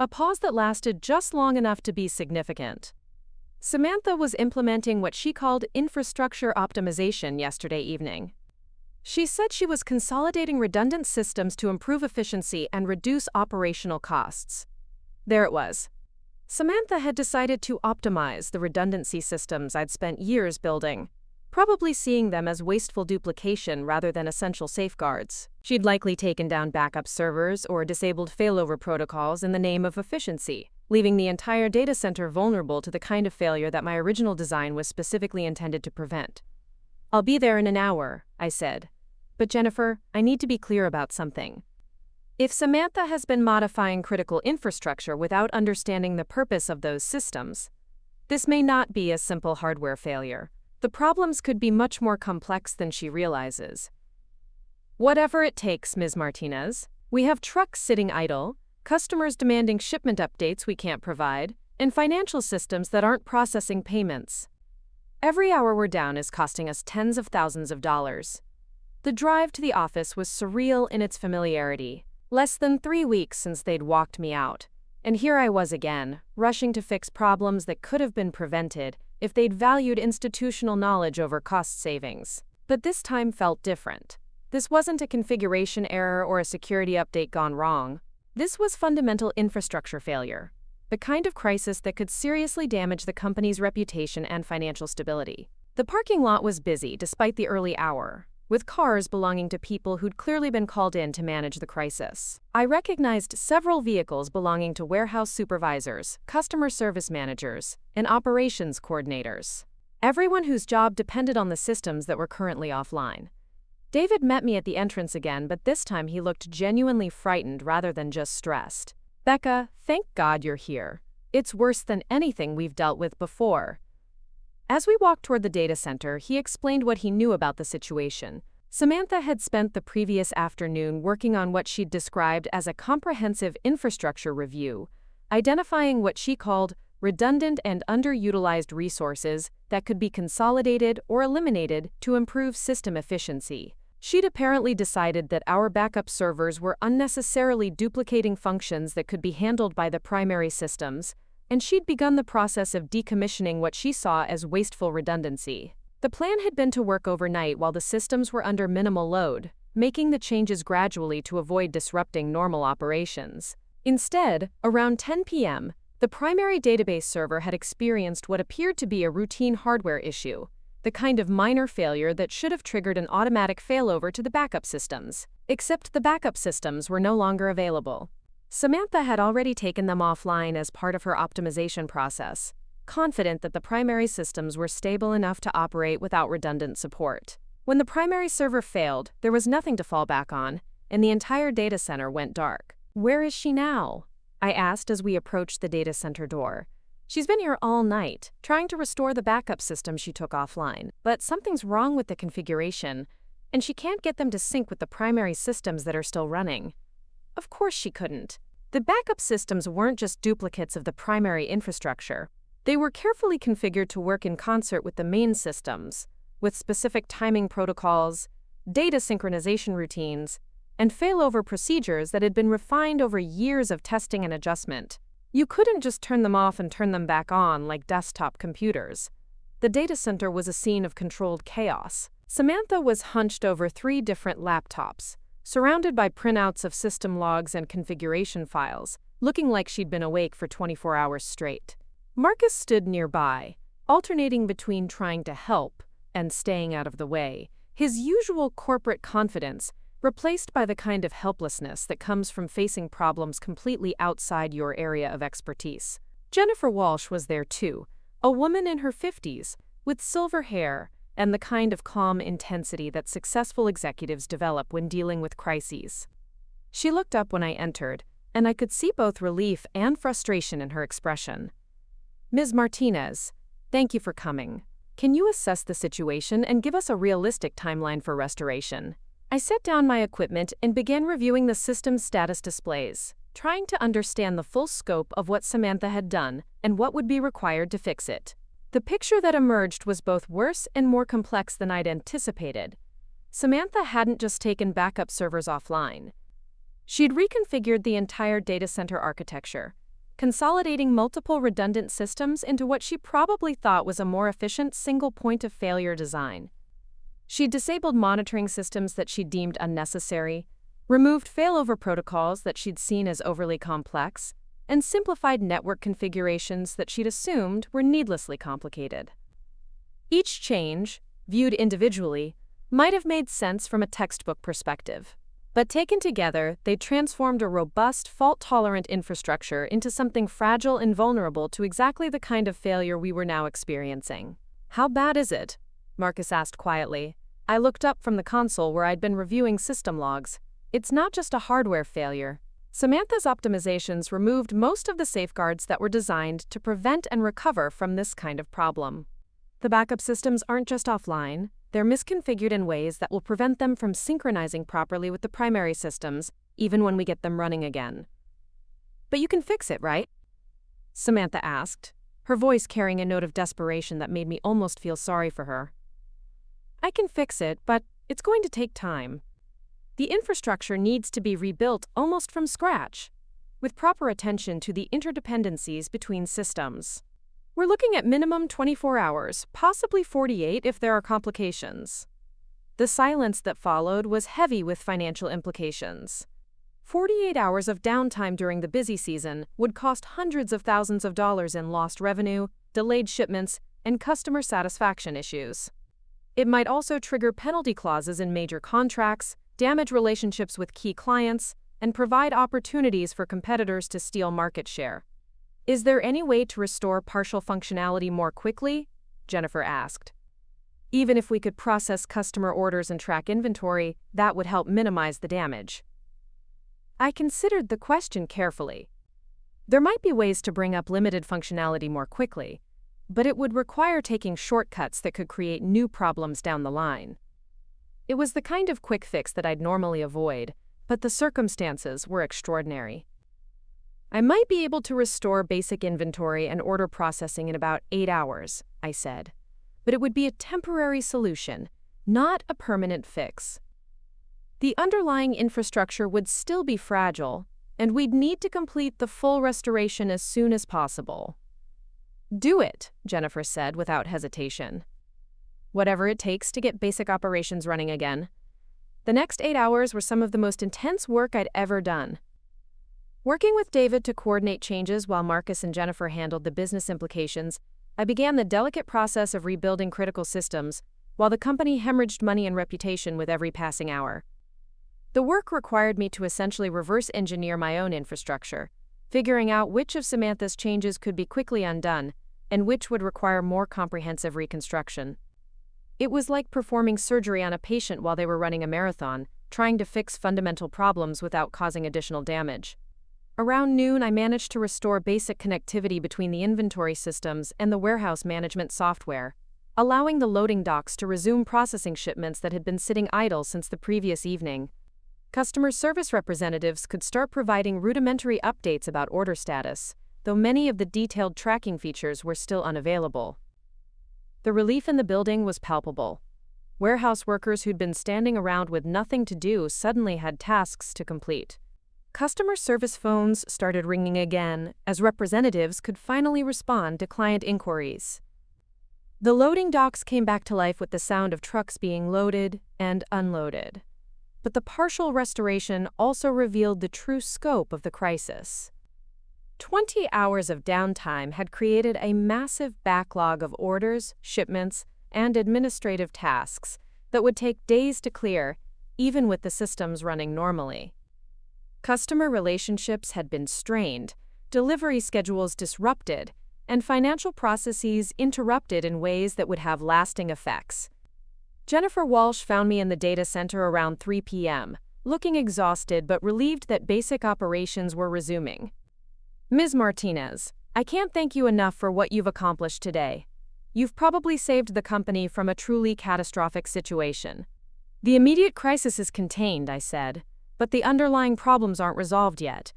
A pause that lasted just long enough to be significant. "Samantha was implementing what she called infrastructure optimization yesterday evening. She said she was consolidating redundant systems to improve efficiency and reduce operational costs." There it was. Samantha had decided to optimize the redundancy systems I'd spent years building, probably seeing them as wasteful duplication rather than essential safeguards. She'd likely taken down backup servers or disabled failover protocols in the name of efficiency, leaving the entire data center vulnerable to the kind of failure that my original design was specifically intended to prevent. "I'll be there in an hour," I said. "But Jennifer, I need to be clear about something. If Samantha has been modifying critical infrastructure without understanding the purpose of those systems, this may not be a simple hardware failure. The problems could be much more complex than she realizes. Whatever it takes, Ms. Martinez. We have trucks sitting idle, customers demanding shipment updates we can't provide, and financial systems that aren't processing payments. Every hour we're down is costing us tens of thousands of dollars." The drive to the office was surreal in its familiarity. Less than 3 weeks since they'd walked me out, and here I was again, rushing to fix problems that could have been prevented if they'd valued institutional knowledge over cost savings. But this time felt different. This wasn't a configuration error or a security update gone wrong. This was fundamental infrastructure failure, the kind of crisis that could seriously damage the company's reputation and financial stability. The parking lot was busy despite the early hour, with cars belonging to people who'd clearly been called in to manage the crisis. I recognized several vehicles belonging to warehouse supervisors, customer service managers, and operations coordinators. Everyone whose job depended on the systems that were currently offline. David met me at the entrance again, but this time he looked genuinely frightened rather than just stressed. Becca, thank God you're here. It's worse than anything we've dealt with before. As we walked toward the data center, he explained what he knew about the situation. Samantha had spent the previous afternoon working on what she'd described as a comprehensive infrastructure review, identifying what she called redundant and underutilized resources that could be consolidated or eliminated to improve system efficiency. She'd apparently decided that our backup servers were unnecessarily duplicating functions that could be handled by the primary systems, and she'd begun the process of decommissioning what she saw as wasteful redundancy. The plan had been to work overnight while the systems were under minimal load, making the changes gradually to avoid disrupting normal operations. Instead, around 10 p.m., the primary database server had experienced what appeared to be a routine hardware issue, the kind of minor failure that should have triggered an automatic failover to the backup systems. Except the backup systems were no longer available. Samantha had already taken them offline as part of her optimization process, confident that the primary systems were stable enough to operate without redundant support. When the primary server failed, there was nothing to fall back on, and the entire data center went dark. Where is she now? I asked as we approached the data center door. She's been here all night, trying to restore the backup system she took offline, but something's wrong with the configuration, and she can't get them to sync with the primary systems that are still running. Of course she couldn't. The backup systems weren't just duplicates of the primary infrastructure. They were carefully configured to work in concert with the main systems, with specific timing protocols, data synchronization routines, and failover procedures that had been refined over years of testing and adjustment. You couldn't just turn them off and turn them back on like desktop computers. The data center was a scene of controlled chaos. Samantha was hunched over 3 different laptops, surrounded by printouts of system logs and configuration files, looking like she'd been awake for 24 hours straight. Marcus stood nearby, alternating between trying to help and staying out of the way, his usual corporate confidence replaced by the kind of helplessness that comes from facing problems completely outside your area of expertise. Jennifer Walsh was there too, a woman in her 50s, with silver hair and the kind of calm intensity that successful executives develop when dealing with crises. She looked up when I entered, and I could see both relief and frustration in her expression. Ms. Martinez, thank you for coming. Can you assess the situation and give us a realistic timeline for restoration? I set down my equipment and began reviewing the system's status displays, trying to understand the full scope of what Samantha had done and what would be required to fix it. The picture that emerged was both worse and more complex than I'd anticipated. Samantha hadn't just taken backup servers offline. She'd reconfigured the entire data center architecture, consolidating multiple redundant systems into what she probably thought was a more efficient single point of failure design. She'd disabled monitoring systems that she deemed unnecessary, removed failover protocols that she'd seen as overly complex, and simplified network configurations that she'd assumed were needlessly complicated. Each change, viewed individually, might have made sense from a textbook perspective, but taken together, they transformed a robust, fault-tolerant infrastructure into something fragile and vulnerable to exactly the kind of failure we were now experiencing. "How bad is it?" Marcus asked quietly. I looked up from the console where I'd been reviewing system logs. "It's not just a hardware failure. Samantha's optimizations removed most of the safeguards that were designed to prevent and recover from this kind of problem. The backup systems aren't just offline, they're misconfigured in ways that will prevent them from synchronizing properly with the primary systems, even when we get them running again." "But you can fix it, right?" Samantha asked, her voice carrying a note of desperation that made me almost feel sorry for her. "I can fix it, but it's going to take time. The infrastructure needs to be rebuilt almost from scratch, with proper attention to the interdependencies between systems. We're looking at minimum 24 hours, possibly 48 if there are complications." The silence that followed was heavy with financial implications. 48 hours of downtime during the busy season would cost hundreds of thousands of dollars in lost revenue, delayed shipments, and customer satisfaction issues. It might also trigger penalty clauses in major contracts, damage relationships with key clients, and provide opportunities for competitors to steal market share. "Is there any way to restore partial functionality more quickly?" Jennifer asked. Even if we could process customer orders and track inventory, that would help minimize the damage. I considered the question carefully. There might be ways to bring up limited functionality more quickly, but it would require taking shortcuts that could create new problems down the line. It was the kind of quick fix that I'd normally avoid, but the circumstances were extraordinary. I might be able to restore basic inventory and order processing in about 8 hours, I said, but it would be a temporary solution, not a permanent fix. The underlying infrastructure would still be fragile, and we'd need to complete the full restoration as soon as possible. Do it, Jennifer said without hesitation. Whatever it takes to get basic operations running again. The next 8 hours were some of the most intense work I'd ever done. Working with David to coordinate changes while Marcus and Jennifer handled the business implications, I began the delicate process of rebuilding critical systems, while the company hemorrhaged money and reputation with every passing hour. The work required me to essentially reverse engineer my own infrastructure, figuring out which of Samantha's changes could be quickly undone and which would require more comprehensive reconstruction. It was like performing surgery on a patient while they were running a marathon, trying to fix fundamental problems without causing additional damage. Around noon, I managed to restore basic connectivity between the inventory systems and the warehouse management software, allowing the loading docks to resume processing shipments that had been sitting idle since the previous evening. Customer service representatives could start providing rudimentary updates about order status, though many of the detailed tracking features were still unavailable. The relief in the building was palpable. Warehouse workers who'd been standing around with nothing to do suddenly had tasks to complete. Customer service phones started ringing again as representatives could finally respond to client inquiries. The loading docks came back to life with the sound of trucks being loaded and unloaded. But the partial restoration also revealed the true scope of the crisis. 20 hours of downtime had created a massive backlog of orders, shipments, and administrative tasks that would take days to clear, even with the systems running normally. Customer relationships had been strained, delivery schedules disrupted, and financial processes interrupted in ways that would have lasting effects. Jennifer Walsh found me in the data center around 3 p.m., looking exhausted but relieved that basic operations were resuming. Ms. Martinez, I can't thank you enough for what you've accomplished today. You've probably saved the company from a truly catastrophic situation. The immediate crisis is contained, I said, but the underlying problems aren't resolved yet.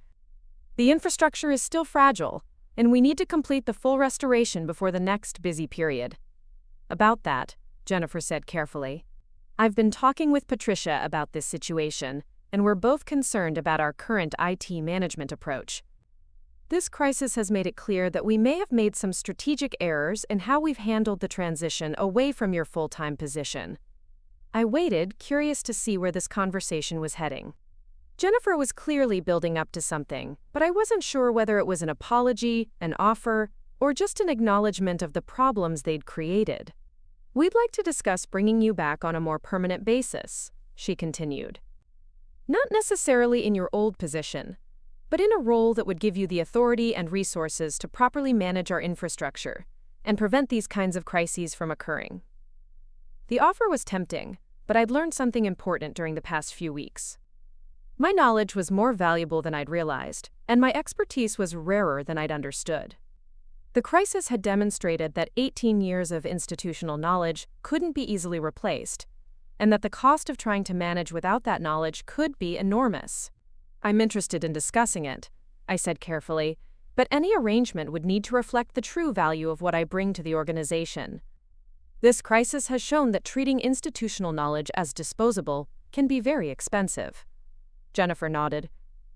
The infrastructure is still fragile, and we need to complete the full restoration before the next busy period. About that, Jennifer said carefully, I've been talking with Patricia about this situation, and we're both concerned about our current IT management approach. This crisis has made it clear that we may have made some strategic errors in how we've handled the transition away from your full-time position. I waited, curious to see where this conversation was heading. Jennifer was clearly building up to something, but I wasn't sure whether it was an apology, an offer, or just an acknowledgement of the problems they'd created. We'd like to discuss bringing you back on a more permanent basis, she continued. Not necessarily in your old position, but in a role that would give you the authority and resources to properly manage our infrastructure and prevent these kinds of crises from occurring. The offer was tempting, but I'd learned something important during the past few weeks. My knowledge was more valuable than I'd realized, and my expertise was rarer than I'd understood. The crisis had demonstrated that 18 years of institutional knowledge couldn't be easily replaced, and that the cost of trying to manage without that knowledge could be enormous. I'm interested in discussing it, I said carefully, but any arrangement would need to reflect the true value of what I bring to the organization. This crisis has shown that treating institutional knowledge as disposable can be very expensive. Jennifer nodded.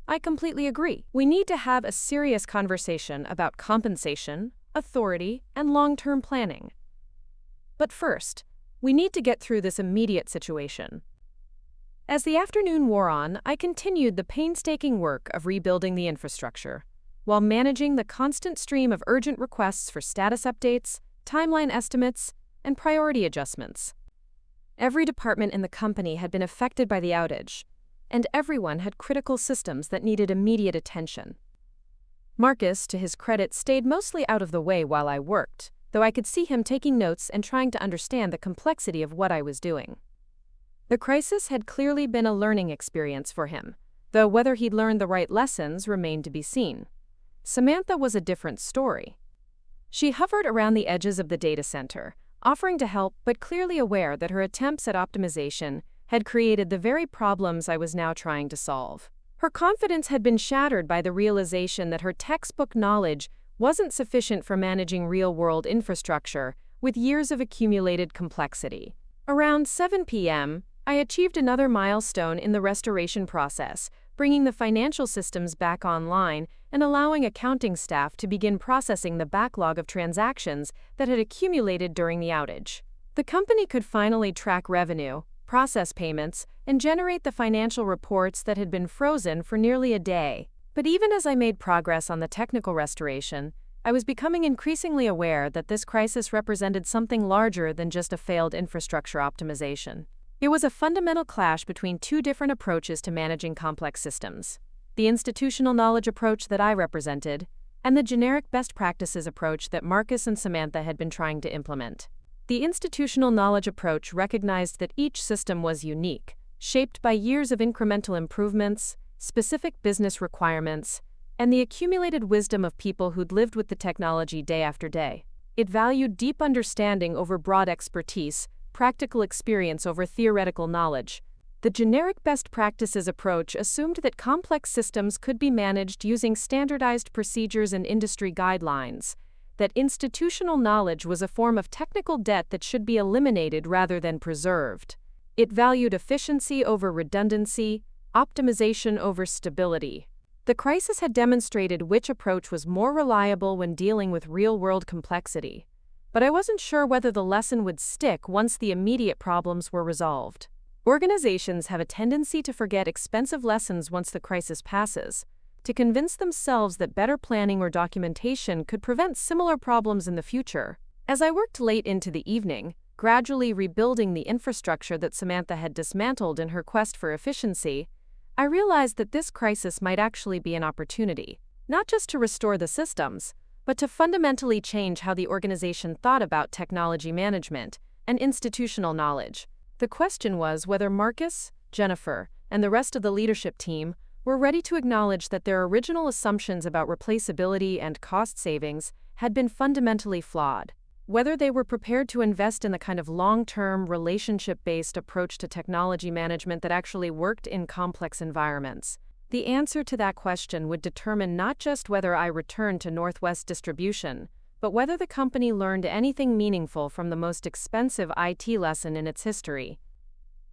I completely agree. We need to have a serious conversation about compensation, authority, and long-term planning. But first, we need to get through this immediate situation. As the afternoon wore on, I continued the painstaking work of rebuilding the infrastructure, while managing the constant stream of urgent requests for status updates, timeline estimates, and priority adjustments. Every department in the company had been affected by the outage, and everyone had critical systems that needed immediate attention. Marcus, to his credit, stayed mostly out of the way while I worked, though I could see him taking notes and trying to understand the complexity of what I was doing. The crisis had clearly been a learning experience for him, though whether he'd learned the right lessons remained to be seen. Samantha was a different story. She hovered around the edges of the data center, offering to help but clearly aware that her attempts at optimization had created the very problems I was now trying to solve. Her confidence had been shattered by the realization that her textbook knowledge wasn't sufficient for managing real-world infrastructure with years of accumulated complexity. Around 7 p.m., I achieved another milestone in the restoration process, bringing the financial systems back online and allowing accounting staff to begin processing the backlog of transactions that had accumulated during the outage. The company could finally track revenue, process payments, and generate the financial reports that had been frozen for nearly a day. But even as I made progress on the technical restoration, I was becoming increasingly aware that this crisis represented something larger than just a failed infrastructure optimization. It was a fundamental clash between two different approaches to managing complex systems: the institutional knowledge approach that I represented, and the generic best practices approach that Marcus and Samantha had been trying to implement. The institutional knowledge approach recognized that each system was unique, shaped by years of incremental improvements, specific business requirements, and the accumulated wisdom of people who'd lived with the technology day after day. It valued deep understanding over broad expertise, practical experience over theoretical knowledge. The generic best practices approach assumed that complex systems could be managed using standardized procedures and industry guidelines, that institutional knowledge was a form of technical debt that should be eliminated rather than preserved. It valued efficiency over redundancy, optimization over stability. The crisis had demonstrated which approach was more reliable when dealing with real-world complexity, but I wasn't sure whether the lesson would stick once the immediate problems were resolved. Organizations have a tendency to forget expensive lessons once the crisis passes, to convince themselves that better planning or documentation could prevent similar problems in the future. As I worked late into the evening, gradually rebuilding the infrastructure that Samantha had dismantled in her quest for efficiency, I realized that this crisis might actually be an opportunity, not just to restore the systems, but to fundamentally change how the organization thought about technology management and institutional knowledge. The question was whether Marcus, Jennifer, and the rest of the leadership team were ready to acknowledge that their original assumptions about replaceability and cost savings had been fundamentally flawed, whether they were prepared to invest in the kind of long-term, relationship-based approach to technology management that actually worked in complex environments. The answer to that question would determine not just whether I returned to Northwest Distribution, but whether the company learned anything meaningful from the most expensive IT lesson in its history.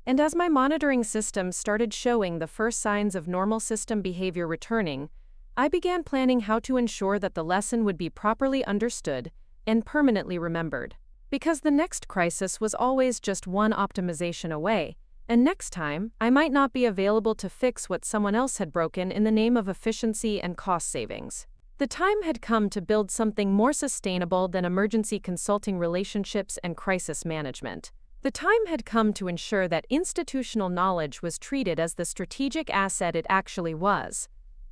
And as my monitoring system started showing the first signs of normal system behavior returning, I began planning how to ensure that the lesson would be properly understood and permanently remembered. Because the next crisis was always just one optimization away, and next time, I might not be available to fix what someone else had broken in the name of efficiency and cost savings. The time had come to build something more sustainable than emergency consulting relationships and crisis management. The time had come to ensure that institutional knowledge was treated as the strategic asset it actually was,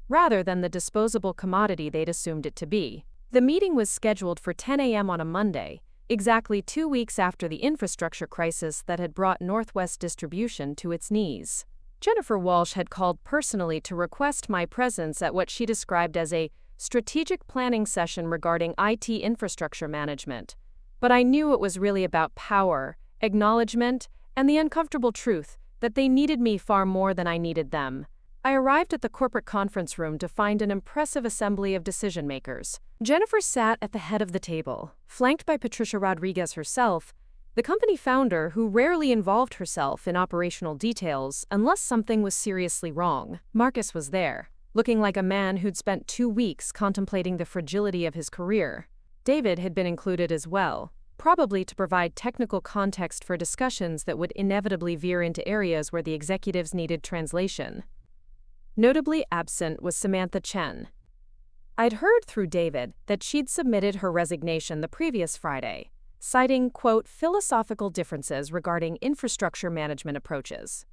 rather than the disposable commodity they'd assumed it to be. The meeting was scheduled for 10 a.m. on a Monday, exactly 2 weeks after the infrastructure crisis that had brought Northwest Distribution to its knees. Jennifer Walsh had called personally to request my presence at what she described as a strategic planning session regarding IT infrastructure management. But I knew it was really about power, acknowledgement, and the uncomfortable truth that they needed me far more than I needed them. I arrived at the corporate conference room to find an impressive assembly of decision-makers. Jennifer sat at the head of the table, flanked by Patricia Rodriguez herself, the company founder who rarely involved herself in operational details unless something was seriously wrong. Marcus was there, looking like a man who'd spent 2 weeks contemplating the fragility of his career. David had been included as well, probably to provide technical context for discussions that would inevitably veer into areas where the executives needed translation. Notably absent was Samantha Chen. I'd heard through David that she'd submitted her resignation the previous Friday, citing, quote, philosophical differences regarding infrastructure management approaches.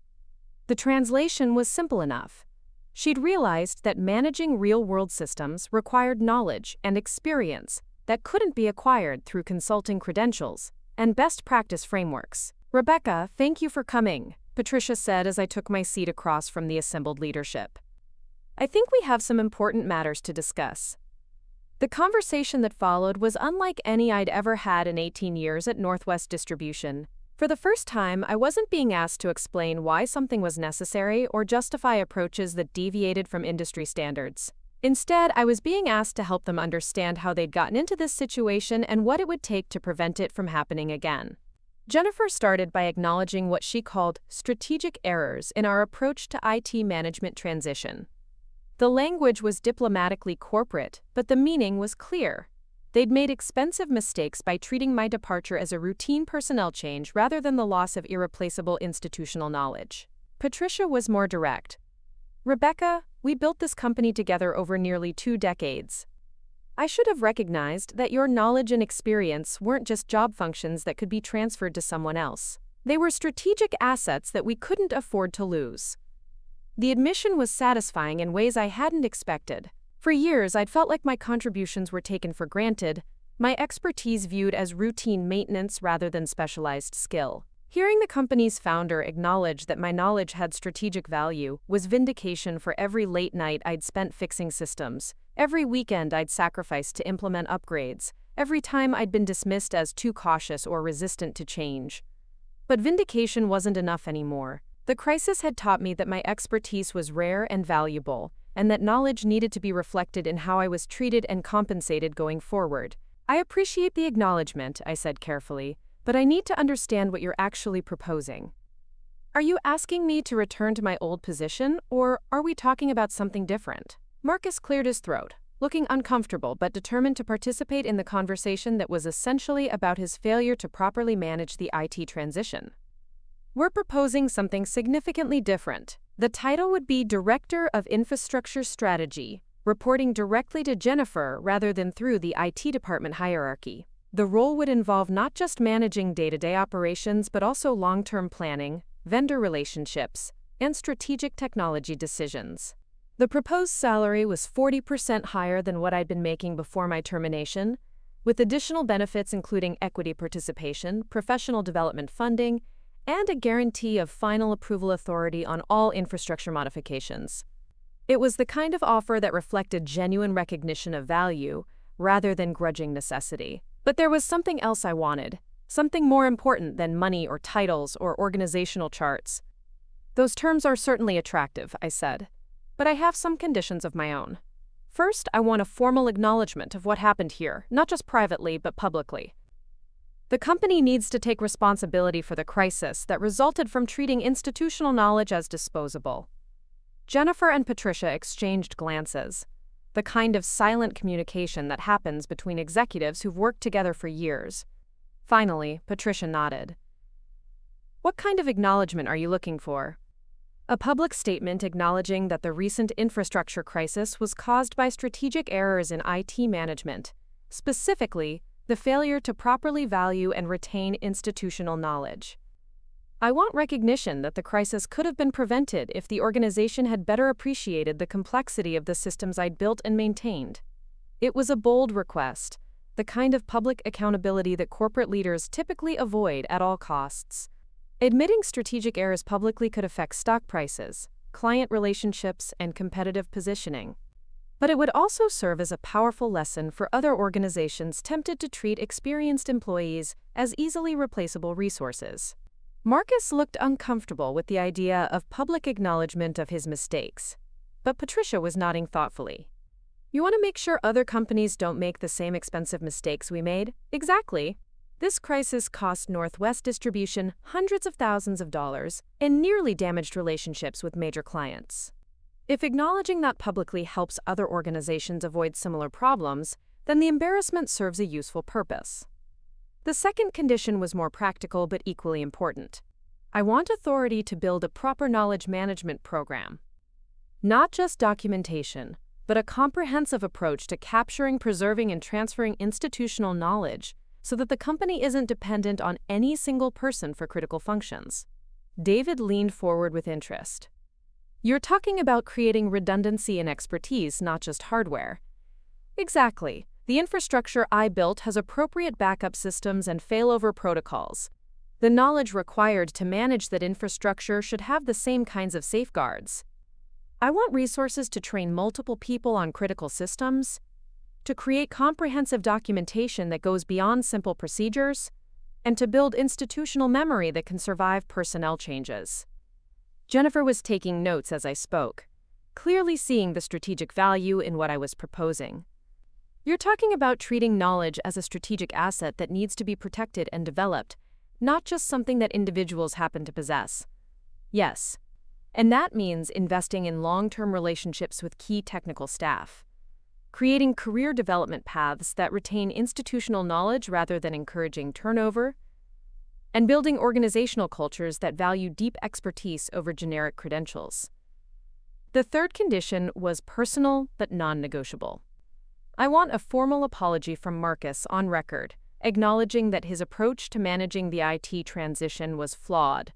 The translation was simple enough. She'd realized that managing real-world systems required knowledge and experience that couldn't be acquired through consulting credentials and best practice frameworks. "Rebecca, thank you for coming," Patricia said as I took my seat across from the assembled leadership. "I think we have some important matters to discuss." The conversation that followed was unlike any I'd ever had in 18 years at Northwest Distribution. For the first time, I wasn't being asked to explain why something was necessary or justify approaches that deviated from industry standards. Instead, I was being asked to help them understand how they'd gotten into this situation and what it would take to prevent it from happening again. Jennifer started by acknowledging what she called strategic errors in our approach to IT management transition. The language was diplomatically corporate, but the meaning was clear. They'd made expensive mistakes by treating my departure as a routine personnel change rather than the loss of irreplaceable institutional knowledge. Patricia was more direct. "Rebecca, we built this company together over nearly 2 decades. I should have recognized that your knowledge and experience weren't just job functions that could be transferred to someone else. They were strategic assets that we couldn't afford to lose." The admission was satisfying in ways I hadn't expected. For years, I'd felt like my contributions were taken for granted, my expertise viewed as routine maintenance rather than specialized skill. Hearing the company's founder acknowledge that my knowledge had strategic value was vindication for every late night I'd spent fixing systems, every weekend I'd sacrificed to implement upgrades, every time I'd been dismissed as too cautious or resistant to change. But vindication wasn't enough anymore. The crisis had taught me that my expertise was rare and valuable, and that knowledge needed to be reflected in how I was treated and compensated going forward. "I appreciate the acknowledgement," I said carefully, "but I need to understand what you're actually proposing. Are you asking me to return to my old position, or are we talking about something different?" Marcus cleared his throat, looking uncomfortable but determined to participate in the conversation that was essentially about his failure to properly manage the IT transition. "We're proposing something significantly different. The title would be Director of Infrastructure Strategy, reporting directly to Jennifer rather than through the IT department hierarchy. The role would involve not just managing day-to-day operations but also long-term planning, vendor relationships, and strategic technology decisions." The proposed salary was 40% higher than what I'd been making before my termination, with additional benefits including equity participation, professional development funding, and a guarantee of final approval authority on all infrastructure modifications. It was the kind of offer that reflected genuine recognition of value, rather than grudging necessity. But there was something else I wanted, something more important than money or titles or organizational charts. "Those terms are certainly attractive," I said, "but I have some conditions of my own. First, I want a formal acknowledgement of what happened here, not just privately but publicly. The company needs to take responsibility for the crisis that resulted from treating institutional knowledge as disposable." Jennifer and Patricia exchanged glances, the kind of silent communication that happens between executives who've worked together for years. Finally, Patricia nodded. "What kind of acknowledgement are you looking for?" "A public statement acknowledging that the recent infrastructure crisis was caused by strategic errors in IT management, specifically the failure to properly value and retain institutional knowledge. I want recognition that the crisis could have been prevented if the organization had better appreciated the complexity of the systems I'd built and maintained." It was a bold request, the kind of public accountability that corporate leaders typically avoid at all costs. Admitting strategic errors publicly could affect stock prices, client relationships, and competitive positioning. But it would also serve as a powerful lesson for other organizations tempted to treat experienced employees as easily replaceable resources. Marcus looked uncomfortable with the idea of public acknowledgement of his mistakes, but Patricia was nodding thoughtfully. "You want to make sure other companies don't make the same expensive mistakes we made?" "Exactly. This crisis cost Northwest Distribution hundreds of thousands of dollars and nearly damaged relationships with major clients. If acknowledging that publicly helps other organizations avoid similar problems, then the embarrassment serves a useful purpose." The second condition was more practical but equally important. I want authority to build a proper knowledge management program. Not just documentation, but a comprehensive approach to capturing, preserving, and transferring institutional knowledge so that the company isn't dependent on any single person for critical functions. David leaned forward with interest. "You're talking about creating redundancy and expertise, not just hardware." "Exactly. The infrastructure I built has appropriate backup systems and failover protocols. The knowledge required to manage that infrastructure should have the same kinds of safeguards. I want resources to train multiple people on critical systems, to create comprehensive documentation that goes beyond simple procedures, and to build institutional memory that can survive personnel changes. Jennifer was taking notes as I spoke, clearly seeing the strategic value in what I was proposing. You're talking about treating knowledge as a strategic asset that needs to be protected and developed, not just something that individuals happen to possess. Yes. And that means investing in long-term relationships with key technical staff, creating career development paths that retain institutional knowledge rather than encouraging turnover, and building organizational cultures that value deep expertise over generic credentials. The third condition was personal but non-negotiable. I want a formal apology from Marcus on record, acknowledging that his approach to managing the IT transition was flawed,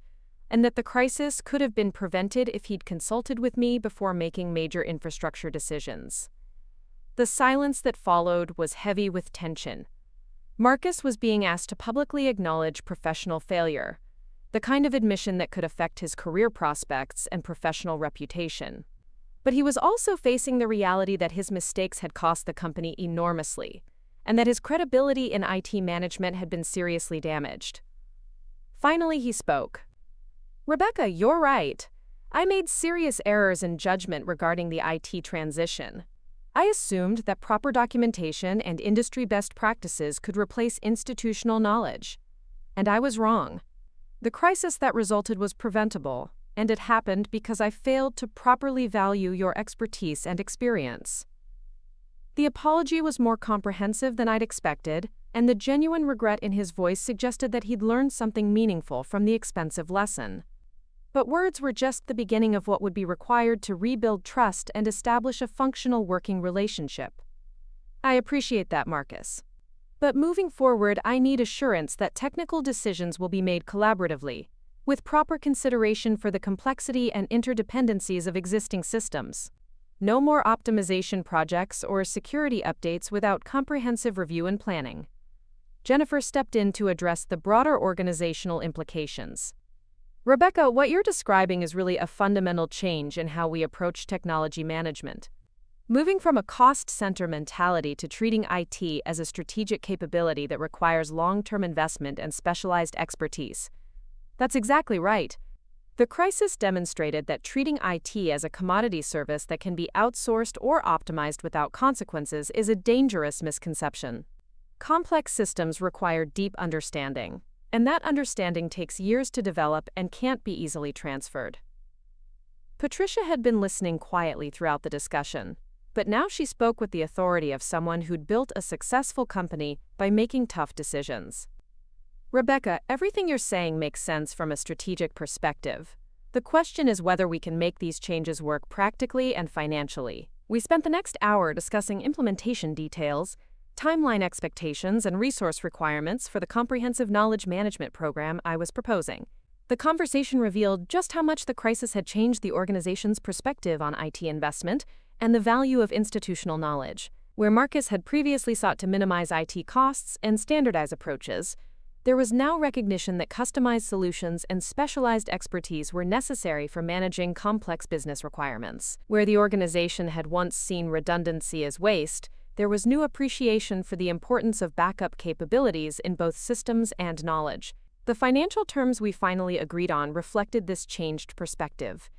and that the crisis could have been prevented if he'd consulted with me before making major infrastructure decisions. The silence that followed was heavy with tension. Marcus was being asked to publicly acknowledge professional failure, the kind of admission that could affect his career prospects and professional reputation. But he was also facing the reality that his mistakes had cost the company enormously, and that his credibility in IT management had been seriously damaged. Finally, he spoke. Rebecca, you're right. I made serious errors in judgment regarding the IT transition. I assumed that proper documentation and industry best practices could replace institutional knowledge. And I was wrong. The crisis that resulted was preventable, and it happened because I failed to properly value your expertise and experience. The apology was more comprehensive than I'd expected, and the genuine regret in his voice suggested that he'd learned something meaningful from the expensive lesson. But words were just the beginning of what would be required to rebuild trust and establish a functional working relationship. I appreciate that, Marcus. But moving forward, I need assurance that technical decisions will be made collaboratively, with proper consideration for the complexity and interdependencies of existing systems. No more optimization projects or security updates without comprehensive review and planning. Jennifer stepped in to address the broader organizational implications. Rebecca, what you're describing is really a fundamental change in how we approach technology management. Moving from a cost-center mentality to treating IT as a strategic capability that requires long-term investment and specialized expertise. That's exactly right. The crisis demonstrated that treating IT as a commodity service that can be outsourced or optimized without consequences is a dangerous misconception. Complex systems require deep understanding, and that understanding takes years to develop and can't be easily transferred. Patricia had been listening quietly throughout the discussion, but now she spoke with the authority of someone who'd built a successful company by making tough decisions. Rebecca, everything you're saying makes sense from a strategic perspective. The question is whether we can make these changes work practically and financially. We spent the next hour discussing implementation details, timeline expectations, and resource requirements for the comprehensive knowledge management program I was proposing. The conversation revealed just how much the crisis had changed the organization's perspective on IT investment and the value of institutional knowledge. Where Marcus had previously sought to minimize IT costs and standardize approaches, there was now recognition that customized solutions and specialized expertise were necessary for managing complex business requirements. Where the organization had once seen redundancy as waste, there was new appreciation for the importance of backup capabilities in both systems and knowledge. The financial terms we finally agreed on reflected this changed perspective.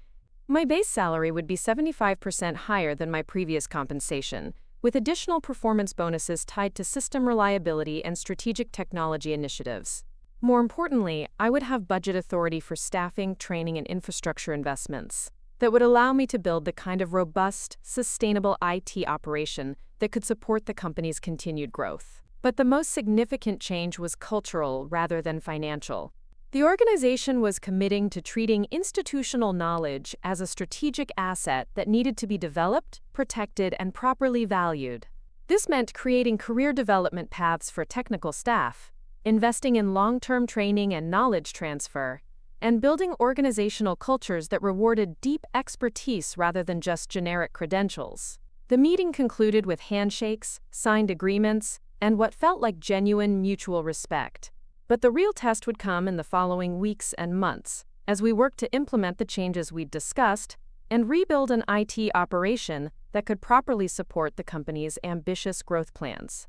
My base salary would be 75% higher than my previous compensation, with additional performance bonuses tied to system reliability and strategic technology initiatives. More importantly, I would have budget authority for staffing, training, and infrastructure investments that would allow me to build the kind of robust, sustainable IT operation that could support the company's continued growth. But the most significant change was cultural rather than financial. The organization was committing to treating institutional knowledge as a strategic asset that needed to be developed, protected, and properly valued. This meant creating career development paths for technical staff, investing in long-term training and knowledge transfer, and building organizational cultures that rewarded deep expertise rather than just generic credentials. The meeting concluded with handshakes, signed agreements, and what felt like genuine mutual respect. But the real test would come in the following weeks and months, as we worked to implement the changes we'd discussed and rebuild an IT operation that could properly support the company's ambitious growth plans.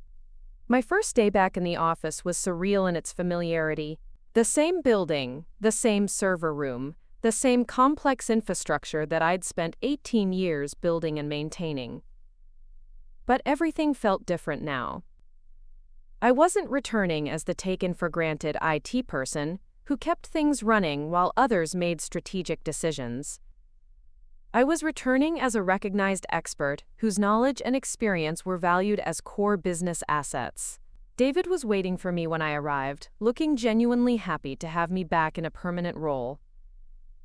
My first day back in the office was surreal in its familiarity. The same building, the same server room, the same complex infrastructure that I'd spent 18 years building and maintaining. But everything felt different now. I wasn't returning as the taken-for-granted IT person who kept things running while others made strategic decisions. I was returning as a recognized expert whose knowledge and experience were valued as core business assets. David was waiting for me when I arrived, looking genuinely happy to have me back in a permanent role.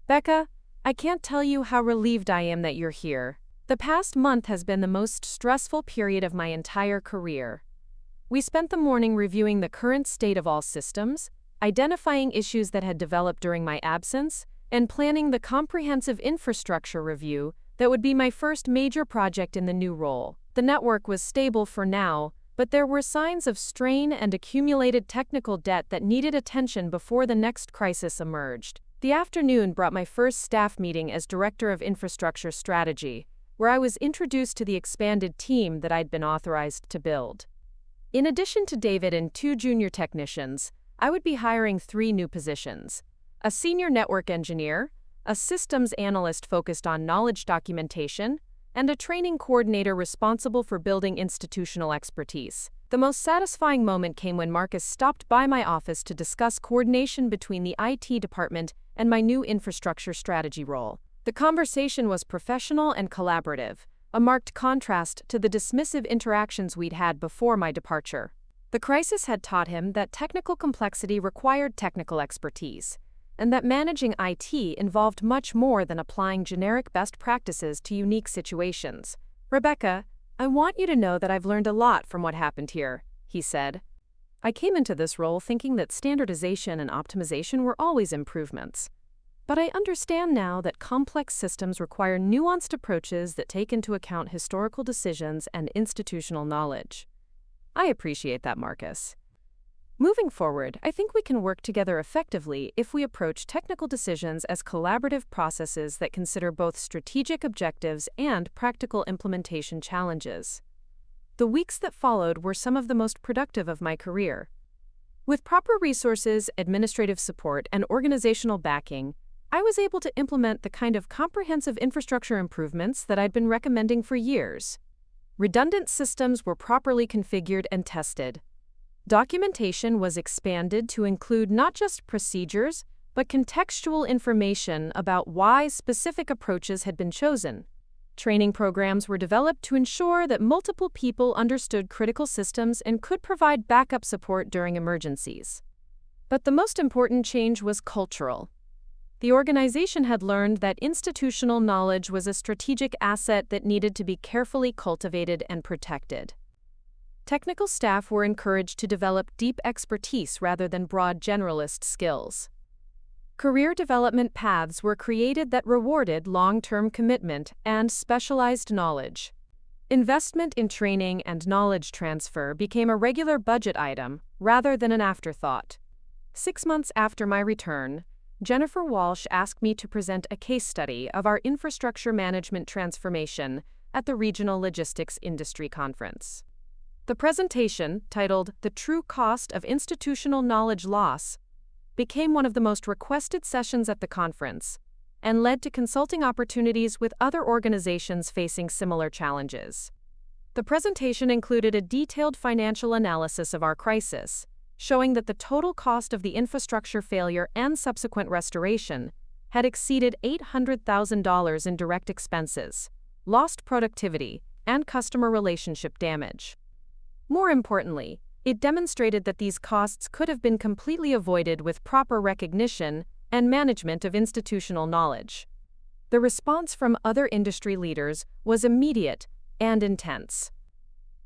"Becca, I can't tell you how relieved I am that you're here. The past month has been the most stressful period of my entire career." We spent the morning reviewing the current state of all systems, identifying issues that had developed during my absence, and planning the comprehensive infrastructure review that would be my first major project in the new role. The network was stable for now, but there were signs of strain and accumulated technical debt that needed attention before the next crisis emerged. The afternoon brought my first staff meeting as Director of Infrastructure Strategy, where I was introduced to the expanded team that I'd been authorized to build. In addition to David and 2 junior technicians, I would be hiring 3 new positions: a senior network engineer, a systems analyst focused on knowledge documentation, and a training coordinator responsible for building institutional expertise. The most satisfying moment came when Marcus stopped by my office to discuss coordination between the IT department and my new infrastructure strategy role. The conversation was professional and collaborative, a marked contrast to the dismissive interactions we'd had before my departure. The crisis had taught him that technical complexity required technical expertise, and that managing IT involved much more than applying generic best practices to unique situations. "Rebecca, I want you to know that I've learned a lot from what happened here," he said. "I came into this role thinking that standardization and optimization were always improvements. But I understand now that complex systems require nuanced approaches that take into account historical decisions and institutional knowledge." "I appreciate that, Marcus. Moving forward, I think we can work together effectively if we approach technical decisions as collaborative processes that consider both strategic objectives and practical implementation challenges." The weeks that followed were some of the most productive of my career. With proper resources, administrative support, and organizational backing, I was able to implement the kind of comprehensive infrastructure improvements that I'd been recommending for years. Redundant systems were properly configured and tested. Documentation was expanded to include not just procedures, but contextual information about why specific approaches had been chosen. Training programs were developed to ensure that multiple people understood critical systems and could provide backup support during emergencies. But the most important change was cultural. The organization had learned that institutional knowledge was a strategic asset that needed to be carefully cultivated and protected. Technical staff were encouraged to develop deep expertise rather than broad generalist skills. Career development paths were created that rewarded long-term commitment and specialized knowledge. Investment in training and knowledge transfer became a regular budget item rather than an afterthought. 6 months after my return, Jennifer Walsh asked me to present a case study of our infrastructure management transformation at the Regional Logistics Industry Conference. The presentation, titled "The True Cost of Institutional Knowledge Loss," became one of the most requested sessions at the conference and led to consulting opportunities with other organizations facing similar challenges. The presentation included a detailed financial analysis of our crisis, showing that the total cost of the infrastructure failure and subsequent restoration had exceeded $800,000 in direct expenses, lost productivity, and customer relationship damage. More importantly, it demonstrated that these costs could have been completely avoided with proper recognition and management of institutional knowledge. The response from other industry leaders was immediate and intense.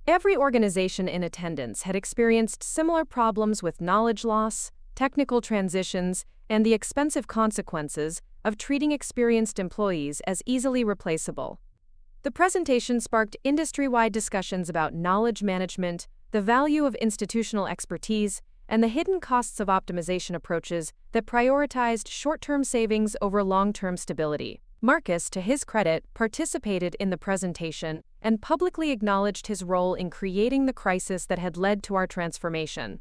Every organization in attendance had experienced similar problems with knowledge loss, technical transitions, and the expensive consequences of treating experienced employees as easily replaceable. The presentation sparked industry-wide discussions about knowledge management, the value of institutional expertise, and the hidden costs of optimization approaches that prioritized short-term savings over long-term stability. Marcus, to his credit, participated in the presentation and publicly acknowledged his role in creating the crisis that had led to our transformation.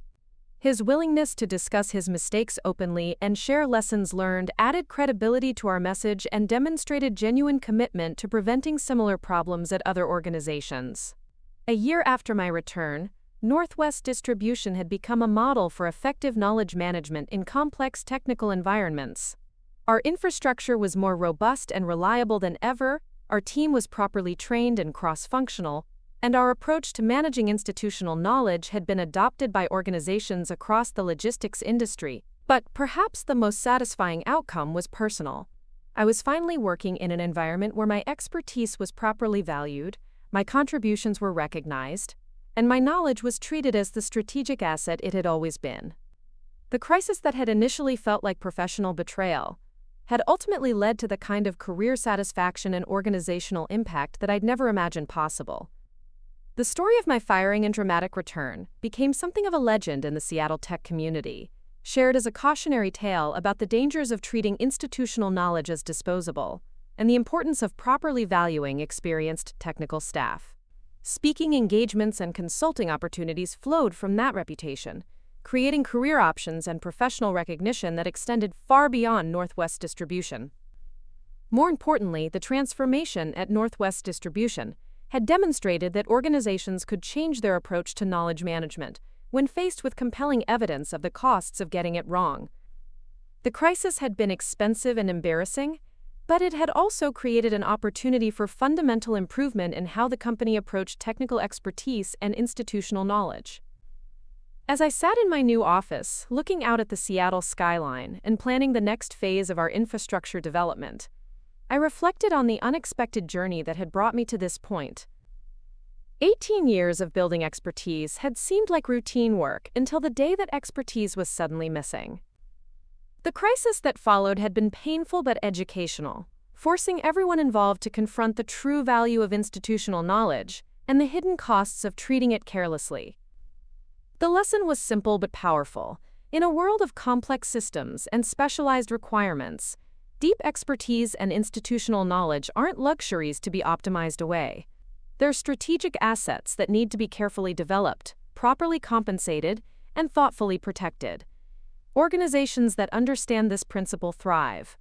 His willingness to discuss his mistakes openly and share lessons learned added credibility to our message and demonstrated genuine commitment to preventing similar problems at other organizations. A year after my return, Northwest Distribution had become a model for effective knowledge management in complex technical environments. Our infrastructure was more robust and reliable than ever, our team was properly trained and cross-functional, and our approach to managing institutional knowledge had been adopted by organizations across the logistics industry. But perhaps the most satisfying outcome was personal. I was finally working in an environment where my expertise was properly valued, my contributions were recognized, and my knowledge was treated as the strategic asset it had always been. The crisis that had initially felt like professional betrayal had ultimately led to the kind of career satisfaction and organizational impact that I'd never imagined possible. The story of my firing and dramatic return became something of a legend in the Seattle tech community, shared as a cautionary tale about the dangers of treating institutional knowledge as disposable, and the importance of properly valuing experienced technical staff. Speaking engagements and consulting opportunities flowed from that reputation, creating career options and professional recognition that extended far beyond Northwest Distribution. More importantly, the transformation at Northwest Distribution had demonstrated that organizations could change their approach to knowledge management when faced with compelling evidence of the costs of getting it wrong. The crisis had been expensive and embarrassing, but it had also created an opportunity for fundamental improvement in how the company approached technical expertise and institutional knowledge. As I sat in my new office, looking out at the Seattle skyline and planning the next phase of our infrastructure development, I reflected on the unexpected journey that had brought me to this point. 18 years of building expertise had seemed like routine work until the day that expertise was suddenly missing. The crisis that followed had been painful but educational, forcing everyone involved to confront the true value of institutional knowledge and the hidden costs of treating it carelessly. The lesson was simple but powerful. In a world of complex systems and specialized requirements, deep expertise and institutional knowledge aren't luxuries to be optimized away. They're strategic assets that need to be carefully developed, properly compensated, and thoughtfully protected. Organizations that understand this principle thrive.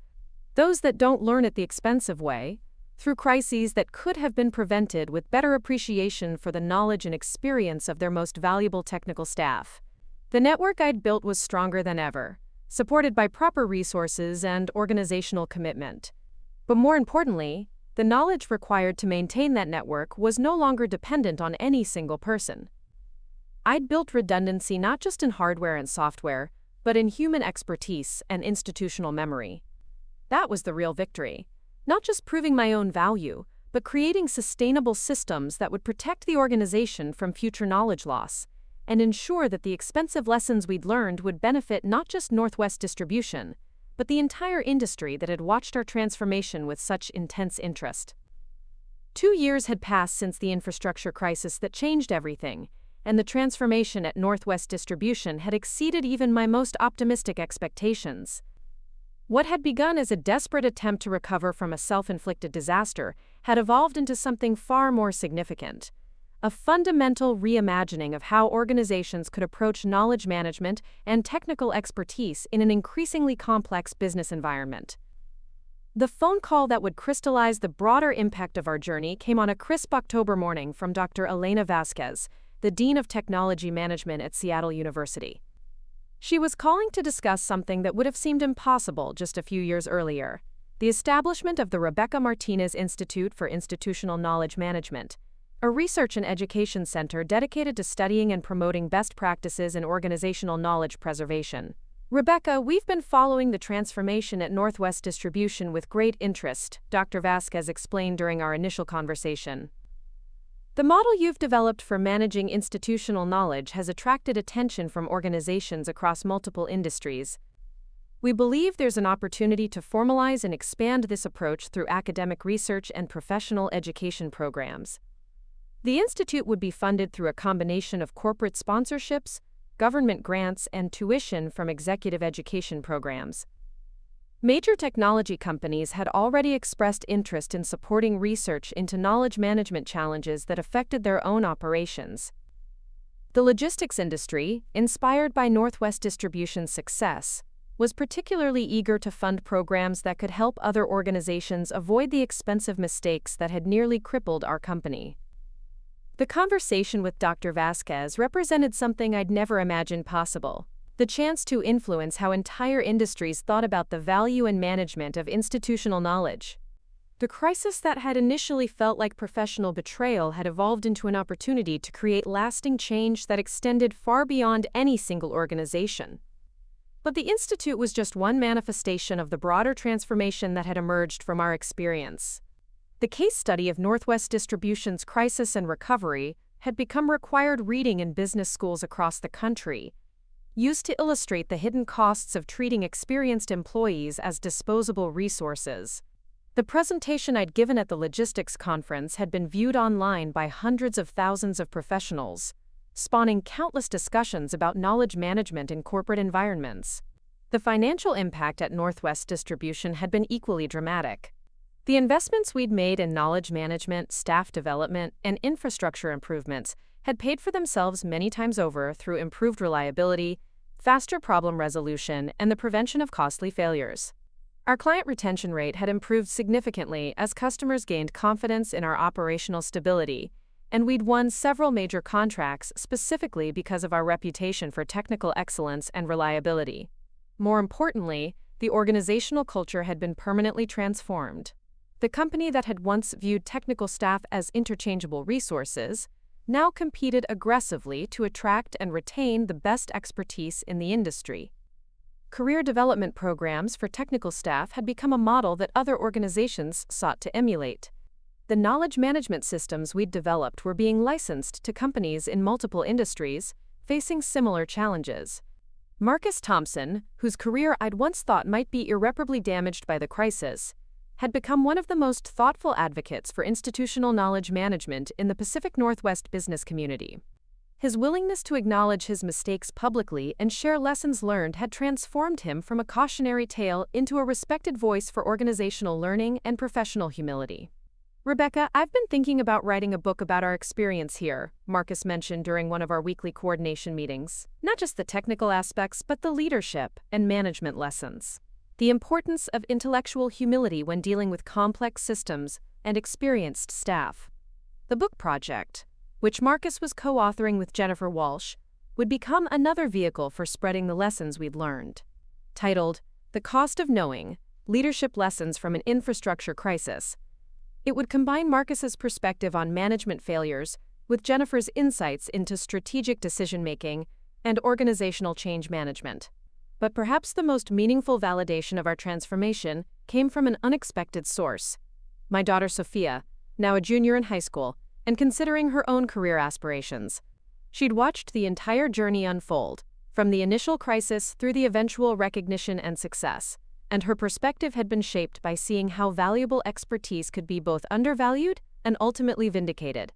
Those that don't learn it the expensive way, through crises that could have been prevented with better appreciation for the knowledge and experience of their most valuable technical staff. The network I'd built was stronger than ever, supported by proper resources and organizational commitment. But more importantly, the knowledge required to maintain that network was no longer dependent on any single person. I'd built redundancy not just in hardware and software, but in human expertise and institutional memory. That was the real victory. Not just proving my own value, but creating sustainable systems that would protect the organization from future knowledge loss and ensure that the expensive lessons we'd learned would benefit not just Northwest Distribution, but the entire industry that had watched our transformation with such intense interest. 2 years had passed since the infrastructure crisis that changed everything, and the transformation at Northwest Distribution had exceeded even my most optimistic expectations. What had begun as a desperate attempt to recover from a self-inflicted disaster had evolved into something far more significant. A fundamental reimagining of how organizations could approach knowledge management and technical expertise in an increasingly complex business environment. The phone call that would crystallize the broader impact of our journey came on a crisp October morning from Dr. Elena Vasquez, the Dean of Technology Management at Seattle University. She was calling to discuss something that would have seemed impossible just a few years earlier: the establishment of the Rebecca Martinez Institute for Institutional Knowledge Management, a research and education center dedicated to studying and promoting best practices in organizational knowledge preservation. Rebecca, we've been following the transformation at Northwest Distribution with great interest, Dr. Vasquez explained during our initial conversation. The model you've developed for managing institutional knowledge has attracted attention from organizations across multiple industries. We believe there's an opportunity to formalize and expand this approach through academic research and professional education programs. The institute would be funded through a combination of corporate sponsorships, government grants, and tuition from executive education programs. Major technology companies had already expressed interest in supporting research into knowledge management challenges that affected their own operations. The logistics industry, inspired by Northwest Distribution's success, was particularly eager to fund programs that could help other organizations avoid the expensive mistakes that had nearly crippled our company. The conversation with Dr. Vasquez represented something I'd never imagined possible: the chance to influence how entire industries thought about the value and management of institutional knowledge. The crisis that had initially felt like professional betrayal had evolved into an opportunity to create lasting change that extended far beyond any single organization. But the Institute was just one manifestation of the broader transformation that had emerged from our experience. The case study of Northwest Distribution's crisis and recovery had become required reading in business schools across the country, used to illustrate the hidden costs of treating experienced employees as disposable resources. The presentation I'd given at the logistics conference had been viewed online by hundreds of thousands of professionals, spawning countless discussions about knowledge management in corporate environments. The financial impact at Northwest Distribution had been equally dramatic. The investments we'd made in knowledge management, staff development, and infrastructure improvements had paid for themselves many times over through improved reliability, faster problem resolution, and the prevention of costly failures. Our client retention rate had improved significantly as customers gained confidence in our operational stability, and we'd won several major contracts specifically because of our reputation for technical excellence and reliability. More importantly, the organizational culture had been permanently transformed. The company that had once viewed technical staff as interchangeable resources now competed aggressively to attract and retain the best expertise in the industry. Career development programs for technical staff had become a model that other organizations sought to emulate. The knowledge management systems we'd developed were being licensed to companies in multiple industries facing similar challenges. Marcus Thompson, whose career I'd once thought might be irreparably damaged by the crisis, had become one of the most thoughtful advocates for institutional knowledge management in the Pacific Northwest business community. His willingness to acknowledge his mistakes publicly and share lessons learned had transformed him from a cautionary tale into a respected voice for organizational learning and professional humility. "Rebecca, I've been thinking about writing a book about our experience here," Marcus mentioned during one of our weekly coordination meetings. "Not just the technical aspects, but the leadership and management lessons. The importance of intellectual humility when dealing with complex systems and experienced staff." The book project, which Marcus was co-authoring with Jennifer Walsh, would become another vehicle for spreading the lessons we'd learned. Titled, "The Cost of Knowing: Leadership Lessons from an Infrastructure Crisis," it would combine Marcus's perspective on management failures with Jennifer's insights into strategic decision-making and organizational change management. But perhaps the most meaningful validation of our transformation came from an unexpected source. My daughter Sophia, now a junior in high school, and considering her own career aspirations. She'd watched the entire journey unfold, from the initial crisis through the eventual recognition and success, and her perspective had been shaped by seeing how valuable expertise could be both undervalued and ultimately vindicated.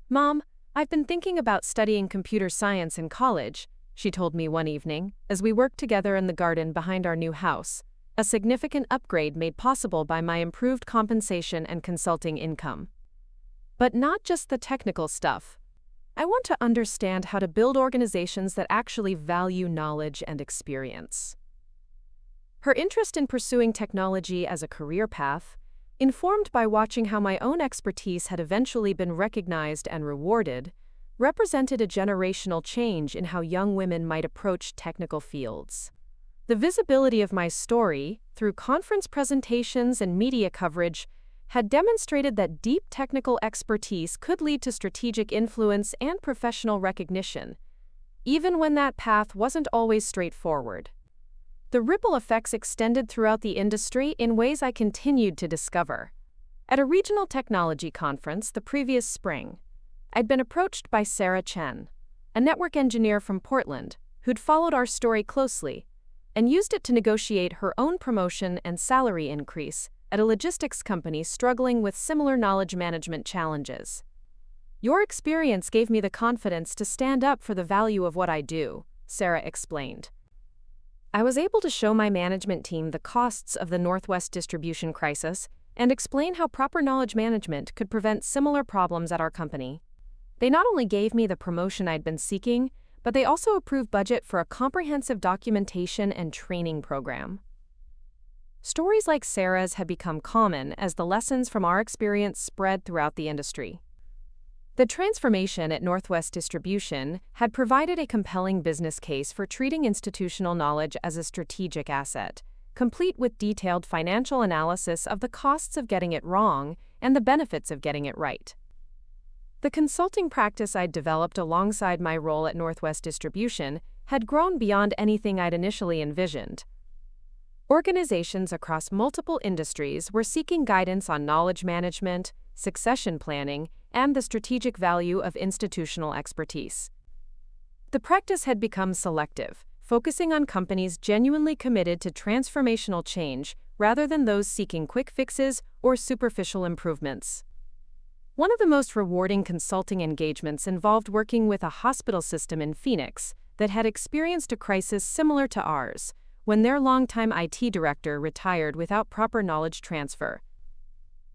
"Mom, I've been thinking about studying computer science in college," she told me one evening, as we worked together in the garden behind our new house, a significant upgrade made possible by my improved compensation and consulting income. "But not just the technical stuff. I want to understand how to build organizations that actually value knowledge and experience." Her interest in pursuing technology as a career path, informed by watching how my own expertise had eventually been recognized and rewarded, represented a generational change in how young women might approach technical fields. The visibility of my story, through conference presentations and media coverage, had demonstrated that deep technical expertise could lead to strategic influence and professional recognition, even when that path wasn't always straightforward. The ripple effects extended throughout the industry in ways I continued to discover. At a regional technology conference the previous spring, I'd been approached by Sarah Chen, a network engineer from Portland, who'd followed our story closely, and used it to negotiate her own promotion and salary increase at a logistics company struggling with similar knowledge management challenges. "Your experience gave me the confidence to stand up for the value of what I do," Sarah explained. "I was able to show my management team the costs of the Northwest distribution crisis and explain how proper knowledge management could prevent similar problems at our company. They not only gave me the promotion I'd been seeking, but they also approved budget for a comprehensive documentation and training program." Stories like Sarah's had become common as the lessons from our experience spread throughout the industry. The transformation at Northwest Distribution had provided a compelling business case for treating institutional knowledge as a strategic asset, complete with detailed financial analysis of the costs of getting it wrong and the benefits of getting it right. The consulting practice I'd developed alongside my role at Northwest Distribution had grown beyond anything I'd initially envisioned. Organizations across multiple industries were seeking guidance on knowledge management, succession planning, and the strategic value of institutional expertise. The practice had become selective, focusing on companies genuinely committed to transformational change rather than those seeking quick fixes or superficial improvements. One of the most rewarding consulting engagements involved working with a hospital system in Phoenix that had experienced a crisis similar to ours, when their longtime IT director retired without proper knowledge transfer.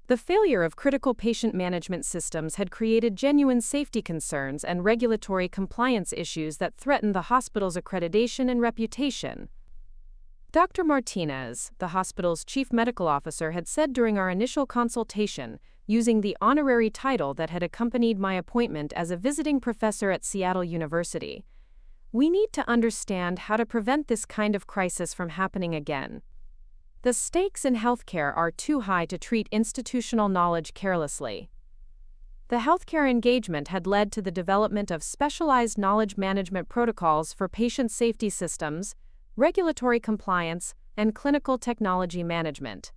The failure of critical patient management systems had created genuine safety concerns and regulatory compliance issues that threatened the hospital's accreditation and reputation. Dr. Martinez, the hospital's chief medical officer, had said during our initial consultation, using the honorary title that had accompanied my appointment as a visiting professor at Seattle University, "We need to understand how to prevent this kind of crisis from happening again. The stakes in healthcare are too high to treat institutional knowledge carelessly." The healthcare engagement had led to the development of specialized knowledge management protocols for patient safety systems, regulatory compliance, and clinical technology management.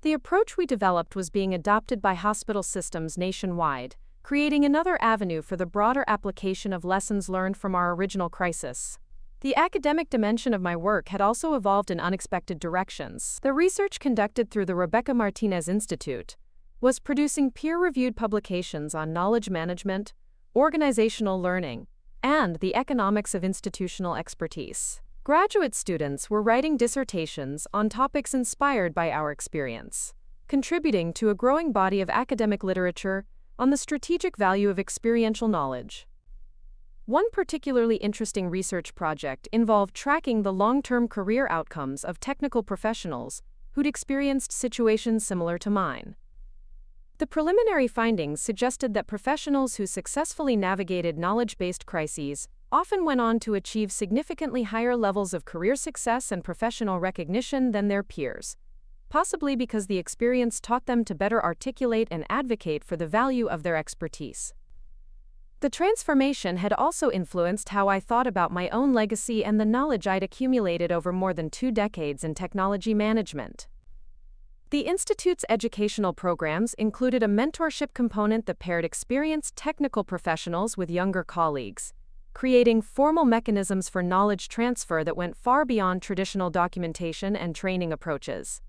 The approach we developed was being adopted by hospital systems nationwide, creating another avenue for the broader application of lessons learned from our original crisis. The academic dimension of my work had also evolved in unexpected directions. The research conducted through the Rebecca Martinez Institute was producing peer-reviewed publications on knowledge management, organizational learning, and the economics of institutional expertise. Graduate students were writing dissertations on topics inspired by our experience, contributing to a growing body of academic literature on the strategic value of experiential knowledge. One particularly interesting research project involved tracking the long-term career outcomes of technical professionals who'd experienced situations similar to mine. The preliminary findings suggested that professionals who successfully navigated knowledge-based crises often went on to achieve significantly higher levels of career success and professional recognition than their peers, possibly because the experience taught them to better articulate and advocate for the value of their expertise. The transformation had also influenced how I thought about my own legacy and the knowledge I'd accumulated over more than 2 decades in technology management. The Institute's educational programs included a mentorship component that paired experienced technical professionals with younger colleagues, creating formal mechanisms for knowledge transfer that went far beyond traditional documentation and training approaches.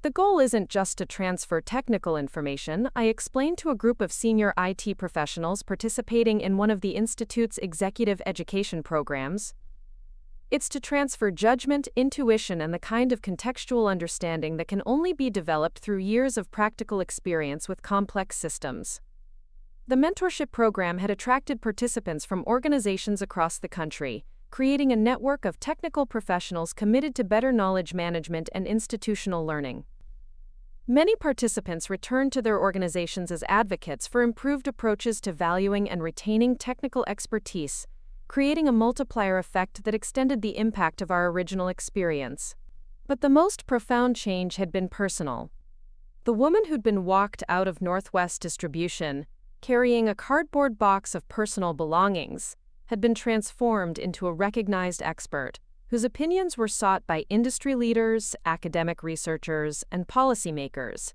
"The goal isn't just to transfer technical information," I explained to a group of senior IT professionals participating in one of the Institute's executive education programs. "It's to transfer judgment, intuition, and the kind of contextual understanding that can only be developed through years of practical experience with complex systems." The mentorship program had attracted participants from organizations across the country, creating a network of technical professionals committed to better knowledge management and institutional learning. Many participants returned to their organizations as advocates for improved approaches to valuing and retaining technical expertise, creating a multiplier effect that extended the impact of our original experience. But the most profound change had been personal. The woman who'd been walked out of Northwest Distribution, carrying a cardboard box of personal belongings, had been transformed into a recognized expert whose opinions were sought by industry leaders, academic researchers, and policymakers.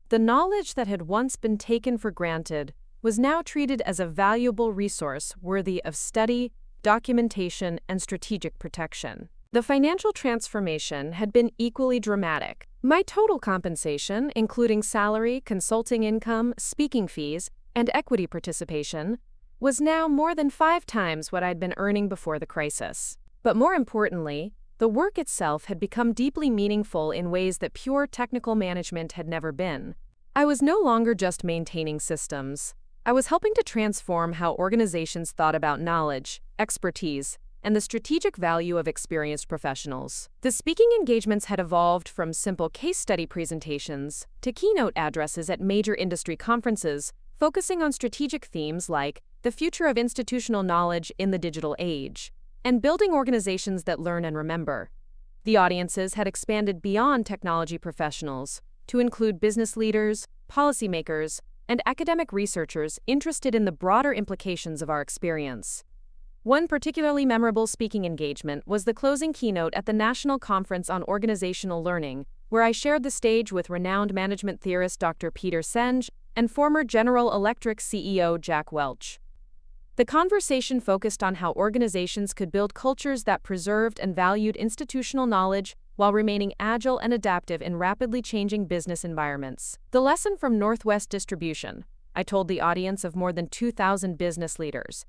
The knowledge that had once been taken for granted was now treated as a valuable resource worthy of study, documentation, and strategic protection. The financial transformation had been equally dramatic. My total compensation, including salary, consulting income, speaking fees, and equity participation, was now more than 5 times what I'd been earning before the crisis. But more importantly, the work itself had become deeply meaningful in ways that pure technical management had never been. I was no longer just maintaining systems. I was helping to transform how organizations thought about knowledge, expertise, and the strategic value of experienced professionals. The speaking engagements had evolved from simple case study presentations to keynote addresses at major industry conferences, focusing on strategic themes like the future of institutional knowledge in the digital age, and building organizations that learn and remember. The audiences had expanded beyond technology professionals to include business leaders, policymakers, and academic researchers interested in the broader implications of our experience. One particularly memorable speaking engagement was the closing keynote at the National Conference on Organizational Learning, where I shared the stage with renowned management theorist Dr. Peter Senge and former General Electric CEO Jack Welch. The conversation focused on how organizations could build cultures that preserved and valued institutional knowledge while remaining agile and adaptive in rapidly changing business environments. The lesson from Northwest Distribution, I told the audience of more than 2,000 business leaders,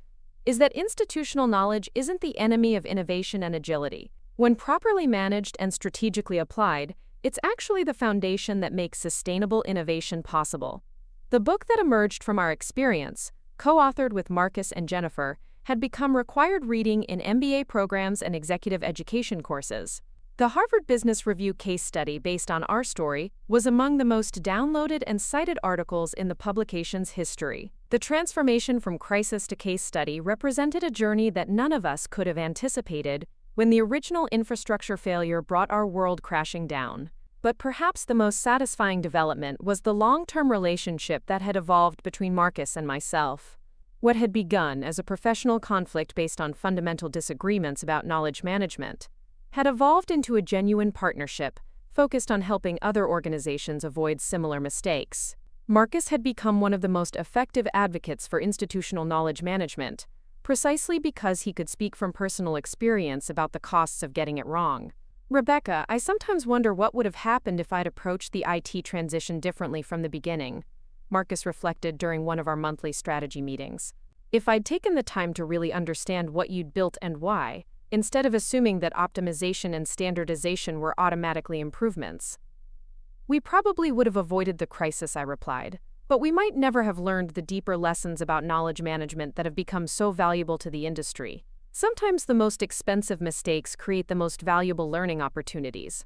is that institutional knowledge isn't the enemy of innovation and agility. When properly managed and strategically applied, it's actually the foundation that makes sustainable innovation possible. The book that emerged from our experience, co-authored with Marcus and Jennifer, had become required reading in MBA programs and executive education courses. The Harvard Business Review case study based on our story was among the most downloaded and cited articles in the publication's history. The transformation from crisis to case study represented a journey that none of us could have anticipated when the original infrastructure failure brought our world crashing down. But perhaps the most satisfying development was the long-term relationship that had evolved between Marcus and myself. What had begun as a professional conflict based on fundamental disagreements about knowledge management had evolved into a genuine partnership focused on helping other organizations avoid similar mistakes. Marcus had become one of the most effective advocates for institutional knowledge management, precisely because he could speak from personal experience about the costs of getting it wrong. Rebecca, I sometimes wonder what would have happened if I'd approached the IT transition differently from the beginning, Marcus reflected during one of our monthly strategy meetings. If I'd taken the time to really understand what you'd built and why, instead of assuming that optimization and standardization were automatically improvements. We probably would have avoided the crisis, I replied, but we might never have learned the deeper lessons about knowledge management that have become so valuable to the industry. Sometimes the most expensive mistakes create the most valuable learning opportunities.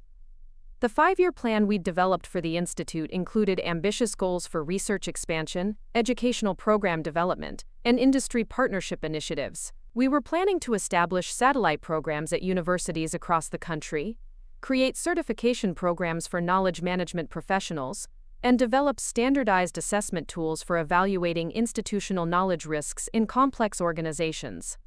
The 5-year plan we'd developed for the Institute included ambitious goals for research expansion, educational program development, and industry partnership initiatives. We were planning to establish satellite programs at universities across the country, create certification programs for knowledge management professionals, and develop standardized assessment tools for evaluating institutional knowledge risks in complex organizations.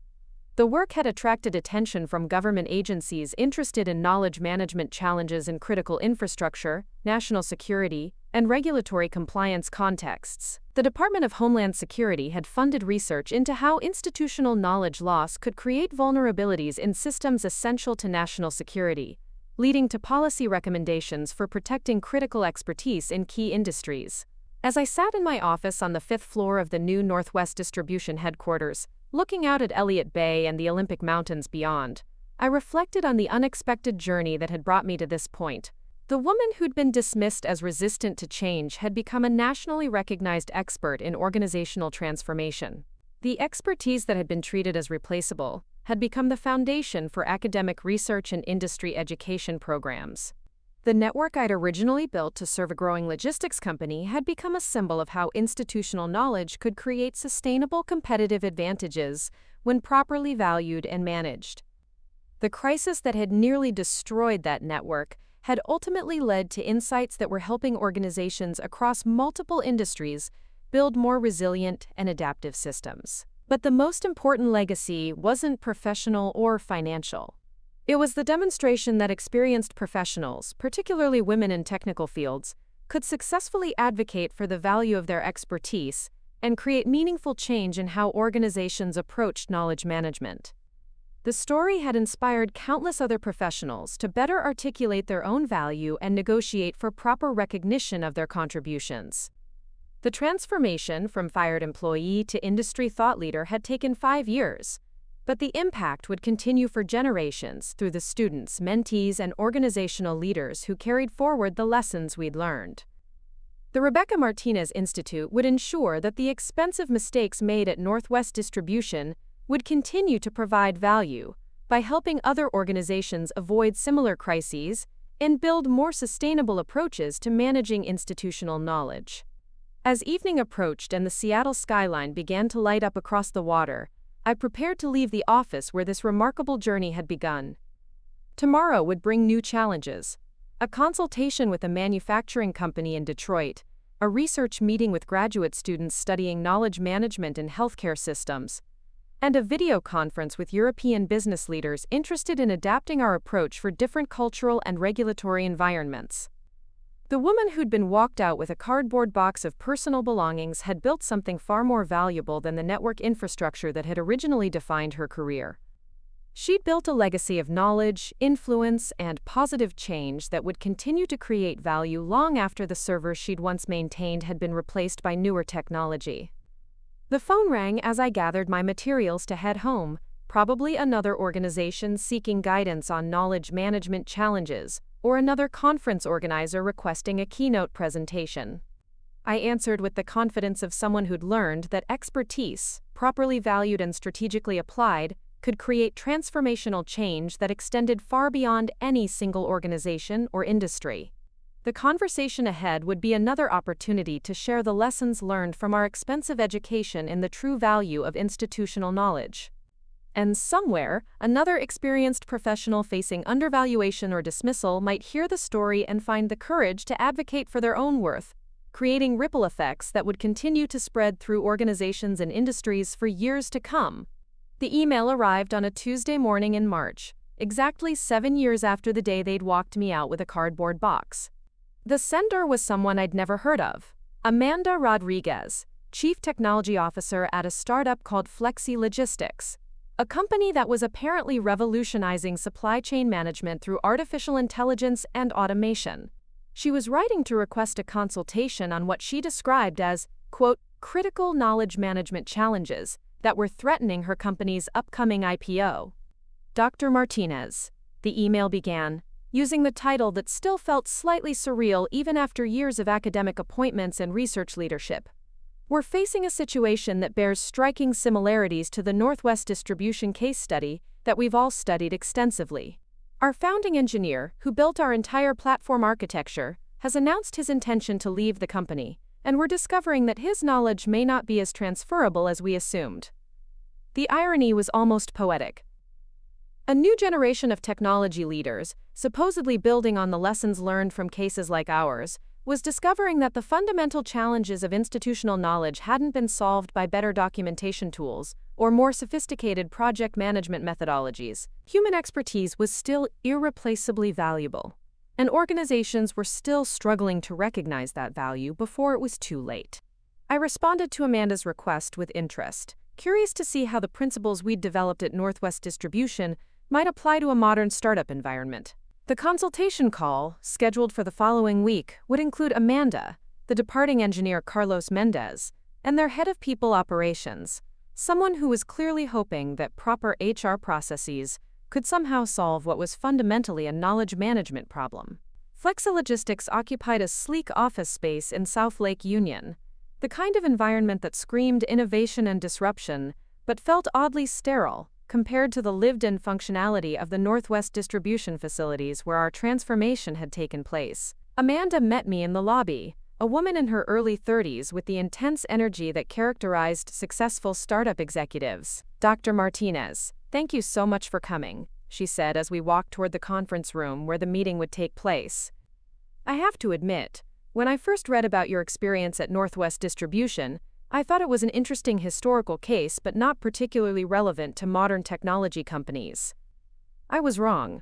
The work had attracted attention from government agencies interested in knowledge management challenges in critical infrastructure, national security, and regulatory compliance contexts. The Department of Homeland Security had funded research into how institutional knowledge loss could create vulnerabilities in systems essential to national security, leading to policy recommendations for protecting critical expertise in key industries. As I sat in my office on the 5th floor of the new Northwest Distribution headquarters, looking out at Elliott Bay and the Olympic Mountains beyond, I reflected on the unexpected journey that had brought me to this point. The woman who'd been dismissed as resistant to change had become a nationally recognized expert in organizational transformation. The expertise that had been treated as replaceable had become the foundation for academic research and industry education programs. The network I'd originally built to serve a growing logistics company had become a symbol of how institutional knowledge could create sustainable competitive advantages when properly valued and managed. The crisis that had nearly destroyed that network had ultimately led to insights that were helping organizations across multiple industries build more resilient and adaptive systems. But the most important legacy wasn't professional or financial. It was the demonstration that experienced professionals, particularly women in technical fields, could successfully advocate for the value of their expertise and create meaningful change in how organizations approached knowledge management. The story had inspired countless other professionals to better articulate their own value and negotiate for proper recognition of their contributions. The transformation from fired employee to industry thought leader had taken 5 years, but the impact would continue for generations through the students, mentees, and organizational leaders who carried forward the lessons we'd learned. The Rebecca Martinez Institute would ensure that the expensive mistakes made at Northwest Distribution would continue to provide value by helping other organizations avoid similar crises and build more sustainable approaches to managing institutional knowledge. As evening approached and the Seattle skyline began to light up across the water, I prepared to leave the office where this remarkable journey had begun. Tomorrow would bring new challenges: a consultation with a manufacturing company in Detroit, a research meeting with graduate students studying knowledge management in healthcare systems, and a video conference with European business leaders interested in adapting our approach for different cultural and regulatory environments. The woman who'd been walked out with a cardboard box of personal belongings had built something far more valuable than the network infrastructure that had originally defined her career. She'd built a legacy of knowledge, influence, and positive change that would continue to create value long after the servers she'd once maintained had been replaced by newer technology. The phone rang as I gathered my materials to head home, probably another organization seeking guidance on knowledge management challenges, or another conference organizer requesting a keynote presentation. I answered with the confidence of someone who'd learned that expertise, properly valued and strategically applied, could create transformational change that extended far beyond any single organization or industry. The conversation ahead would be another opportunity to share the lessons learned from our expensive education in the true value of institutional knowledge. And somewhere, another experienced professional facing undervaluation or dismissal might hear the story and find the courage to advocate for their own worth, creating ripple effects that would continue to spread through organizations and industries for years to come. The email arrived on a Tuesday morning in March, exactly 7 years after the day they'd walked me out with a cardboard box. The sender was someone I'd never heard of: Amanda Rodriguez, Chief Technology Officer at a startup called Flexi Logistics, a company that was apparently revolutionizing supply chain management through artificial intelligence and automation. She was writing to request a consultation on what she described as, quote, critical knowledge management challenges that were threatening her company's upcoming IPO. Dr. Martinez, the email began, using the title that still felt slightly surreal even after years of academic appointments and research leadership. We're facing a situation that bears striking similarities to the Northwest Distribution case study that we've all studied extensively. Our founding engineer, who built our entire platform architecture, has announced his intention to leave the company, and we're discovering that his knowledge may not be as transferable as we assumed. The irony was almost poetic. A new generation of technology leaders, supposedly building on the lessons learned from cases like ours, was discovering that the fundamental challenges of institutional knowledge hadn't been solved by better documentation tools or more sophisticated project management methodologies. Human expertise was still irreplaceably valuable, and organizations were still struggling to recognize that value before it was too late. I responded to Amanda's request with interest, curious to see how the principles we'd developed at Northwest Distribution might apply to a modern startup environment. The consultation call, scheduled for the following week, would include Amanda, the departing engineer Carlos Mendez, and their head of people operations, someone who was clearly hoping that proper HR processes could somehow solve what was fundamentally a knowledge management problem. Flexi Logistics occupied a sleek office space in South Lake Union, the kind of environment that screamed innovation and disruption, but felt oddly sterile compared to the lived-in functionality of the Northwest Distribution facilities where our transformation had taken place. Amanda met me in the lobby, a woman in her early 30s with the intense energy that characterized successful startup executives. Dr. Martinez, thank you so much for coming, she said as we walked toward the conference room where the meeting would take place. I have to admit, when I first read about your experience at Northwest Distribution, I thought it was an interesting historical case but not particularly relevant to modern technology companies. I was wrong.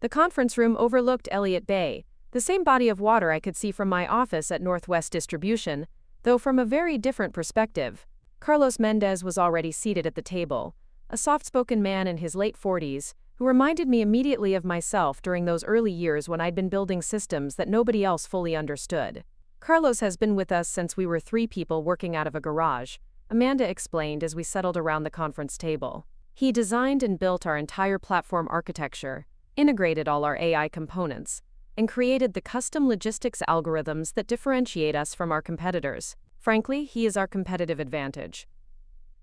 The conference room overlooked Elliott Bay, the same body of water I could see from my office at Northwest Distribution, though from a very different perspective. Carlos Mendez was already seated at the table, a soft-spoken man in his late 40s, who reminded me immediately of myself during those early years when I'd been building systems that nobody else fully understood. Carlos has been with us since we were 3 people working out of a garage, Amanda explained as we settled around the conference table. He designed and built our entire platform architecture, integrated all our AI components, and created the custom logistics algorithms that differentiate us from our competitors. Frankly, he is our competitive advantage.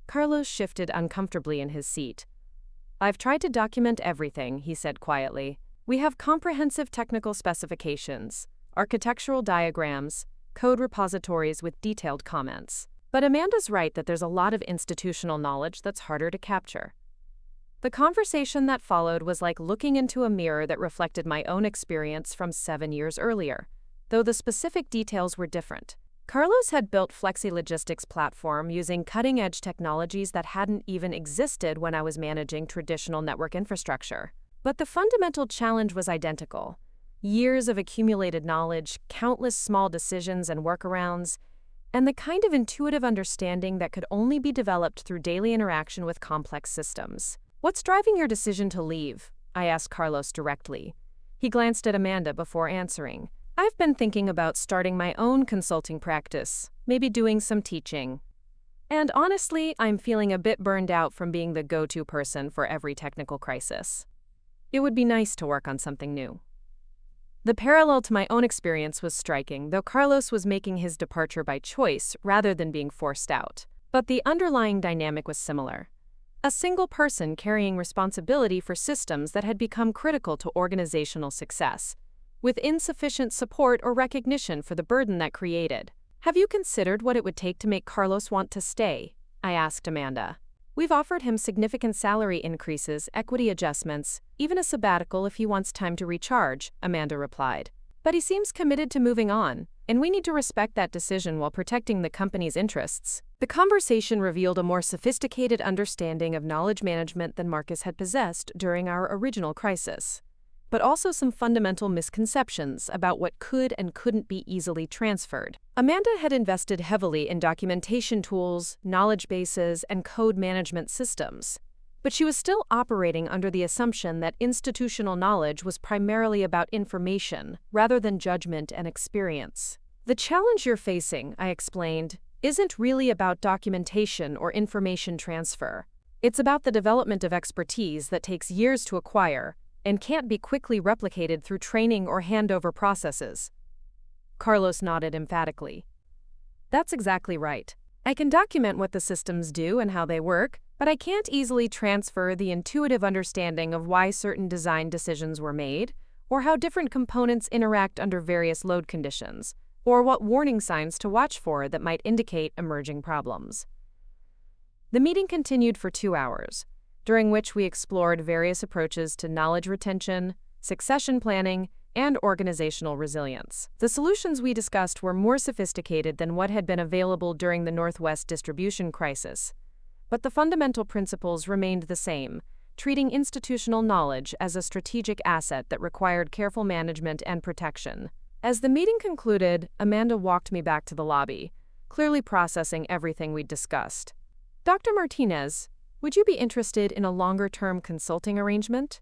Carlos shifted uncomfortably in his seat. I've tried to document everything, he said quietly. We have comprehensive technical specifications, architectural diagrams, code repositories with detailed comments. But Amanda's right that there's a lot of institutional knowledge that's harder to capture. The conversation that followed was like looking into a mirror that reflected my own experience from 7 years earlier, though the specific details were different. Carlos had built Flexi Logistics platform using cutting-edge technologies that hadn't even existed when I was managing traditional network infrastructure. But the fundamental challenge was identical. Years of accumulated knowledge, countless small decisions and workarounds, and the kind of intuitive understanding that could only be developed through daily interaction with complex systems. What's driving your decision to leave? I asked Carlos directly. He glanced at Amanda before answering. I've been thinking about starting my own consulting practice, maybe doing some teaching. And honestly, I'm feeling a bit burned out from being the go-to person for every technical crisis. It would be nice to work on something new. The parallel to my own experience was striking, though Carlos was making his departure by choice rather than being forced out. But the underlying dynamic was similar. A single person carrying responsibility for systems that had become critical to organizational success, with insufficient support or recognition for the burden that created. Have you considered what it would take to make Carlos want to stay? I asked Amanda. We've offered him significant salary increases, equity adjustments, even a sabbatical if he wants time to recharge, Amanda replied. But he seems committed to moving on, and we need to respect that decision while protecting the company's interests. The conversation revealed a more sophisticated understanding of knowledge management than Marcus had possessed during our original crisis, but also some fundamental misconceptions about what could and couldn't be easily transferred. Amanda had invested heavily in documentation tools, knowledge bases, and code management systems, but she was still operating under the assumption that institutional knowledge was primarily about information rather than judgment and experience. The challenge you're facing, I explained, isn't really about documentation or information transfer. It's about the development of expertise that takes years to acquire and can't be quickly replicated through training or handover processes. Carlos nodded emphatically. That's exactly right. I can document what the systems do and how they work, but I can't easily transfer the intuitive understanding of why certain design decisions were made, or how different components interact under various load conditions, or what warning signs to watch for that might indicate emerging problems. The meeting continued for 2 hours, during which we explored various approaches to knowledge retention, succession planning, and organizational resilience. The solutions we discussed were more sophisticated than what had been available during the Northwest distribution crisis, but the fundamental principles remained the same, treating institutional knowledge as a strategic asset that required careful management and protection. As the meeting concluded, Amanda walked me back to the lobby, clearly processing everything we'd discussed. Dr. Martinez, would you be interested in a longer-term consulting arrangement?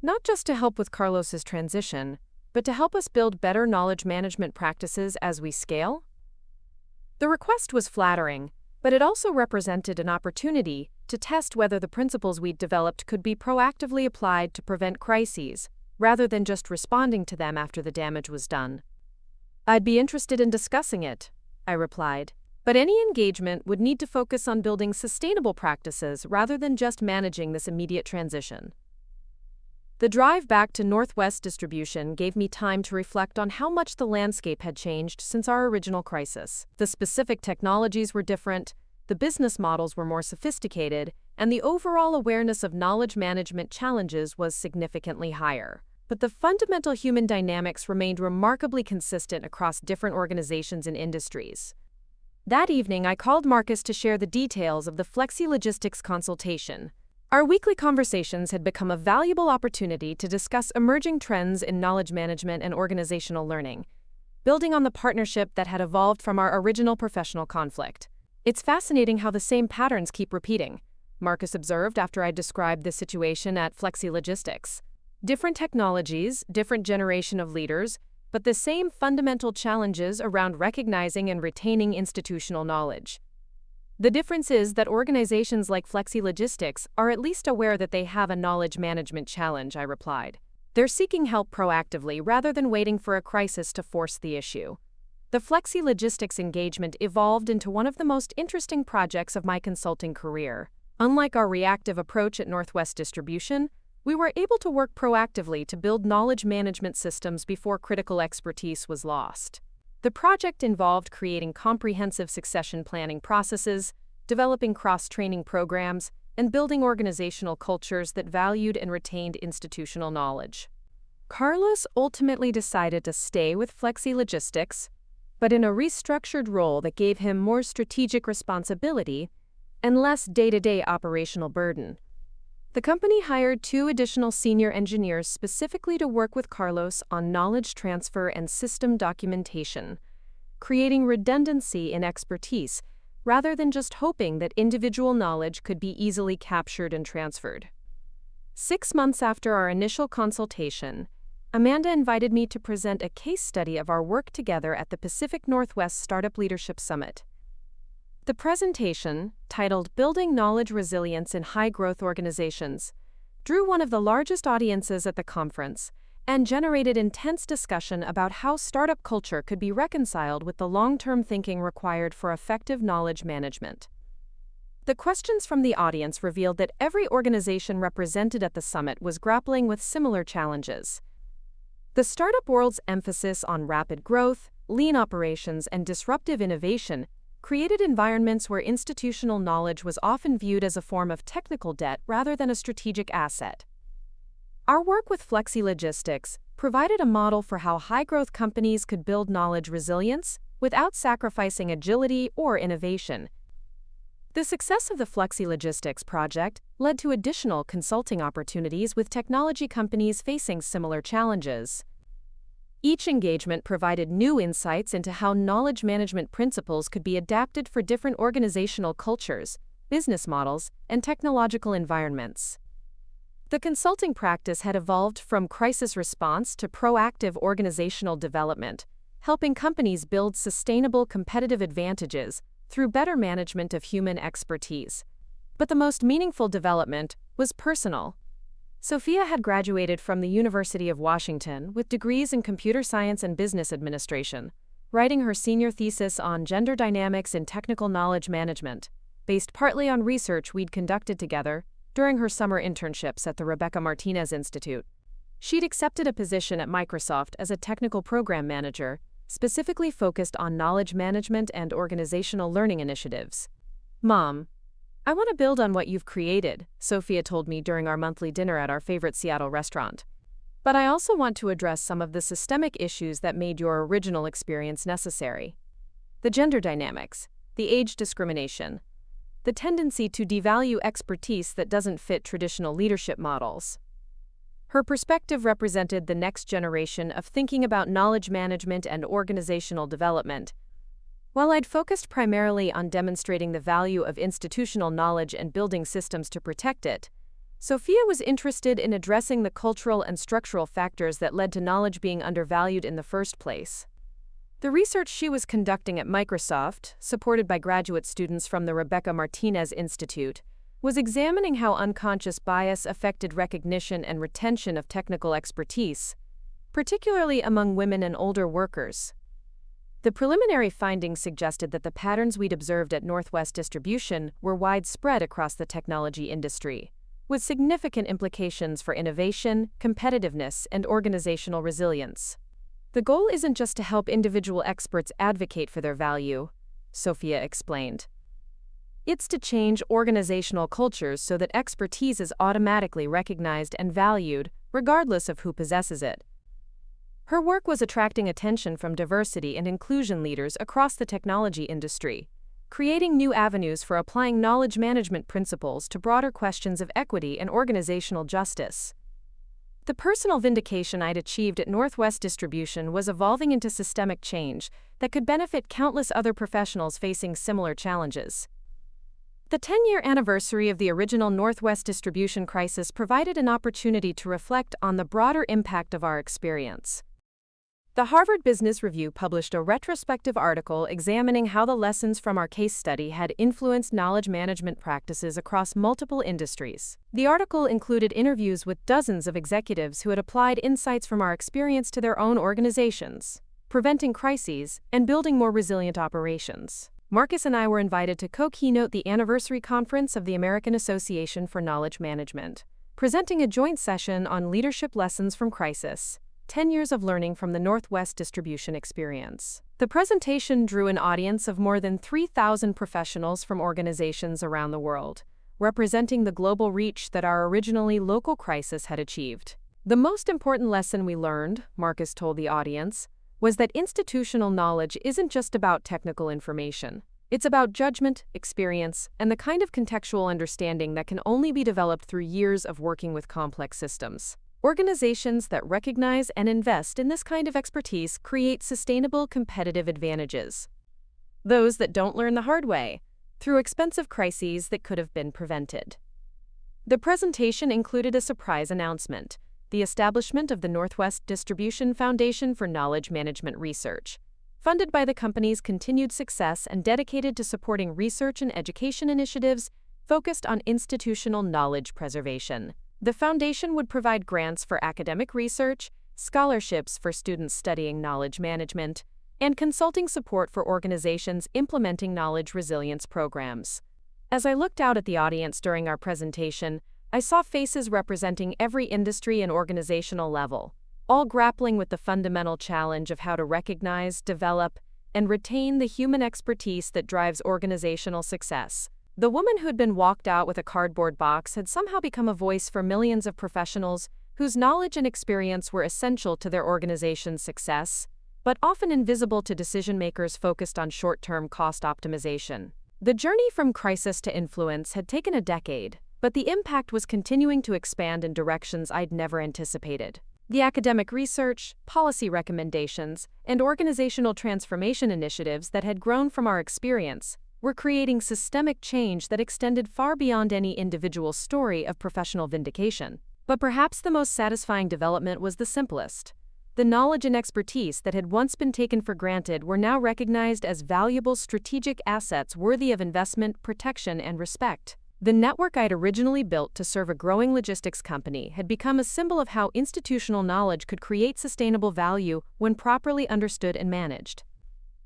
Not just to help with Carlos's transition, but to help us build better knowledge management practices as we scale? The request was flattering, but it also represented an opportunity to test whether the principles we'd developed could be proactively applied to prevent crises, rather than just responding to them after the damage was done. I'd be interested in discussing it, I replied. But any engagement would need to focus on building sustainable practices rather than just managing this immediate transition. The drive back to Northwest distribution gave me time to reflect on how much the landscape had changed since our original crisis. The specific technologies were different, the business models were more sophisticated, and the overall awareness of knowledge management challenges was significantly higher. But the fundamental human dynamics remained remarkably consistent across different organizations and industries. That evening, I called Marcus to share the details of the Flexi Logistics consultation. Our weekly conversations had become a valuable opportunity to discuss emerging trends in knowledge management and organizational learning, building on the partnership that had evolved from our original professional conflict. It's fascinating how the same patterns keep repeating. Marcus observed after I described the situation at Flexi Logistics. Different technologies, different generation of leaders, but the same fundamental challenges around recognizing and retaining institutional knowledge. The difference is that organizations like Flexi Logistics are at least aware that they have a knowledge management challenge, I replied. They're seeking help proactively rather than waiting for a crisis to force the issue. The Flexi Logistics engagement evolved into one of the most interesting projects of my consulting career. Unlike our reactive approach at Northwest Distribution, we were able to work proactively to build knowledge management systems before critical expertise was lost. The project involved creating comprehensive succession planning processes, developing cross-training programs, and building organizational cultures that valued and retained institutional knowledge. Carlos ultimately decided to stay with Flexi Logistics, but in a restructured role that gave him more strategic responsibility and less day-to-day operational burden. The company hired 2 additional senior engineers specifically to work with Carlos on knowledge transfer and system documentation, creating redundancy in expertise rather than just hoping that individual knowledge could be easily captured and transferred. 6 months after our initial consultation, Amanda invited me to present a case study of our work together at the Pacific Northwest Startup Leadership Summit. The presentation, titled Building Knowledge Resilience in High-Growth Organizations, drew one of the largest audiences at the conference and generated intense discussion about how startup culture could be reconciled with the long-term thinking required for effective knowledge management. The questions from the audience revealed that every organization represented at the summit was grappling with similar challenges. The startup world's emphasis on rapid growth, lean operations, and disruptive innovation created environments where institutional knowledge was often viewed as a form of technical debt rather than a strategic asset. Our work with Flexi Logistics provided a model for how high-growth companies could build knowledge resilience without sacrificing agility or innovation. The success of the Flexi Logistics project led to additional consulting opportunities with technology companies facing similar challenges. Each engagement provided new insights into how knowledge management principles could be adapted for different organizational cultures, business models, and technological environments. The consulting practice had evolved from crisis response to proactive organizational development, helping companies build sustainable competitive advantages through better management of human expertise. But the most meaningful development was personal. Sophia had graduated from the University of Washington with degrees in computer science and business administration, writing her senior thesis on gender dynamics in technical knowledge management, based partly on research we'd conducted together during her summer internships at the Rebecca Martinez Institute. She'd accepted a position at Microsoft as a technical program manager, specifically focused on knowledge management and organizational learning initiatives. "Mom, I want to build on what you've created," Sophia told me during our monthly dinner at our favorite Seattle restaurant. "But I also want to address some of the systemic issues that made your original experience necessary. The gender dynamics, the age discrimination, the tendency to devalue expertise that doesn't fit traditional leadership models." Her perspective represented the next generation of thinking about knowledge management and organizational development. While I'd focused primarily on demonstrating the value of institutional knowledge and building systems to protect it, Sophia was interested in addressing the cultural and structural factors that led to knowledge being undervalued in the first place. The research she was conducting at Microsoft, supported by graduate students from the Rebecca Martinez Institute, was examining how unconscious bias affected recognition and retention of technical expertise, particularly among women and older workers. The preliminary findings suggested that the patterns we'd observed at Northwest Distribution were widespread across the technology industry, with significant implications for innovation, competitiveness, and organizational resilience. "The goal isn't just to help individual experts advocate for their value," Sophia explained. "It's to change organizational cultures so that expertise is automatically recognized and valued, regardless of who possesses it." Her work was attracting attention from diversity and inclusion leaders across the technology industry, creating new avenues for applying knowledge management principles to broader questions of equity and organizational justice. The personal vindication I'd achieved at Northwest Distribution was evolving into systemic change that could benefit countless other professionals facing similar challenges. The 10-year anniversary of the original Northwest distribution crisis provided an opportunity to reflect on the broader impact of our experience. The Harvard Business Review published a retrospective article examining how the lessons from our case study had influenced knowledge management practices across multiple industries. The article included interviews with dozens of executives who had applied insights from our experience to their own organizations, preventing crises and building more resilient operations. Marcus and I were invited to co-keynote the anniversary conference of the American Association for Knowledge Management, presenting a joint session on leadership lessons from crisis. 10 years of learning from the Northwest distribution experience. The presentation drew an audience of more than 3,000 professionals from organizations around the world, representing the global reach that our originally local crisis had achieved. The most important lesson we learned, Marcus told the audience, was that institutional knowledge isn't just about technical information. It's about judgment, experience, and the kind of contextual understanding that can only be developed through years of working with complex systems. Organizations that recognize and invest in this kind of expertise create sustainable competitive advantages. Those that don't learn the hard way, through expensive crises that could have been prevented. The presentation included a surprise announcement: the establishment of the Northwest Distribution Foundation for Knowledge Management Research, funded by the company's continued success and dedicated to supporting research and education initiatives focused on institutional knowledge preservation. The foundation would provide grants for academic research, scholarships for students studying knowledge management, and consulting support for organizations implementing knowledge resilience programs. As I looked out at the audience during our presentation, I saw faces representing every industry and organizational level, all grappling with the fundamental challenge of how to recognize, develop, and retain the human expertise that drives organizational success. The woman who had been walked out with a cardboard box had somehow become a voice for millions of professionals whose knowledge and experience were essential to their organization's success, but often invisible to decision-makers focused on short-term cost optimization. The journey from crisis to influence had taken a decade, but the impact was continuing to expand in directions I'd never anticipated. The academic research, policy recommendations, and organizational transformation initiatives that had grown from our experience were creating systemic change that extended far beyond any individual story of professional vindication. But perhaps the most satisfying development was the simplest. The knowledge and expertise that had once been taken for granted were now recognized as valuable strategic assets worthy of investment, protection, and respect. The network I'd originally built to serve a growing logistics company had become a symbol of how institutional knowledge could create sustainable value when properly understood and managed.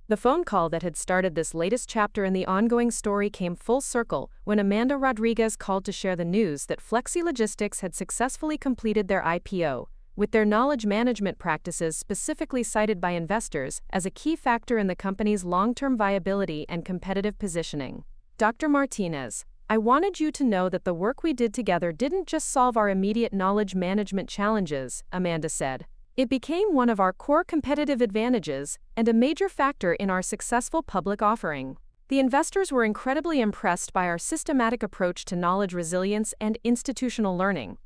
The phone call that had started this latest chapter in the ongoing story came full circle when Amanda Rodriguez called to share the news that Flexi Logistics had successfully completed their IPO, with their knowledge management practices specifically cited by investors as a key factor in the company's long-term viability and competitive positioning. Dr. Martinez, I wanted you to know that the work we did together didn't just solve our immediate knowledge management challenges, Amanda said. It became one of our core competitive advantages and a major factor in our successful public offering. The investors were incredibly impressed by our systematic approach to knowledge resilience and institutional learning.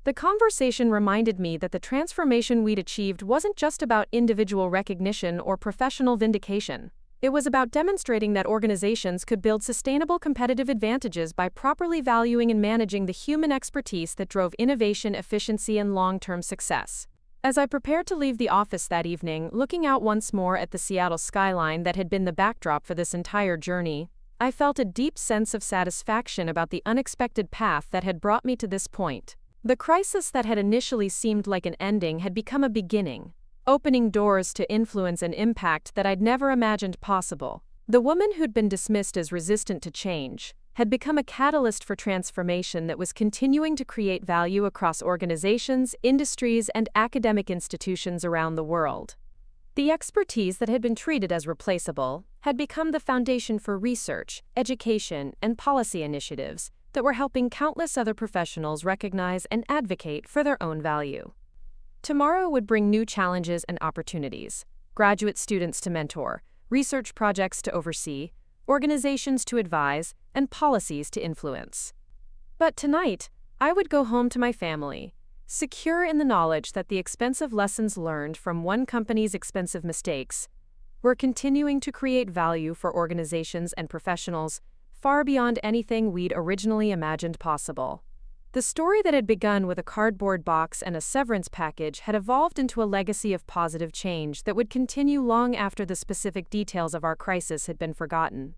The conversation reminded me that the transformation we'd achieved wasn't just about individual recognition or professional vindication. It was about demonstrating that organizations could build sustainable competitive advantages by properly valuing and managing the human expertise that drove innovation, efficiency, and long-term success. As I prepared to leave the office that evening, looking out once more at the Seattle skyline that had been the backdrop for this entire journey, I felt a deep sense of satisfaction about the unexpected path that had brought me to this point. The crisis that had initially seemed like an ending had become a beginning, opening doors to influence and impact that I'd never imagined possible. The woman who'd been dismissed as resistant to change had become a catalyst for transformation that was continuing to create value across organizations, industries, and academic institutions around the world. The expertise that had been treated as replaceable had become the foundation for research, education, and policy initiatives that were helping countless other professionals recognize and advocate for their own value. Tomorrow would bring new challenges and opportunities: graduate students to mentor, research projects to oversee, organizations to advise, and policies to influence. But tonight, I would go home to my family, secure in the knowledge that the expensive lessons learned from one company's expensive mistakes were continuing to create value for organizations and professionals far beyond anything we'd originally imagined possible. The story that had begun with a cardboard box and a severance package had evolved into a legacy of positive change that would continue long after the specific details of our crisis had been forgotten.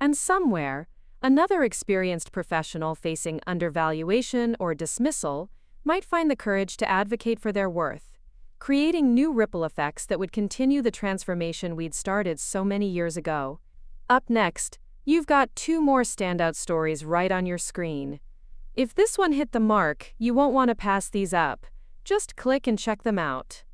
And somewhere, another experienced professional facing undervaluation or dismissal might find the courage to advocate for their worth, creating new ripple effects that would continue the transformation we'd started so many years ago. Up next, you've got two more standout stories right on your screen. If this one hit the mark, you won't want to pass these up. Just click and check them out.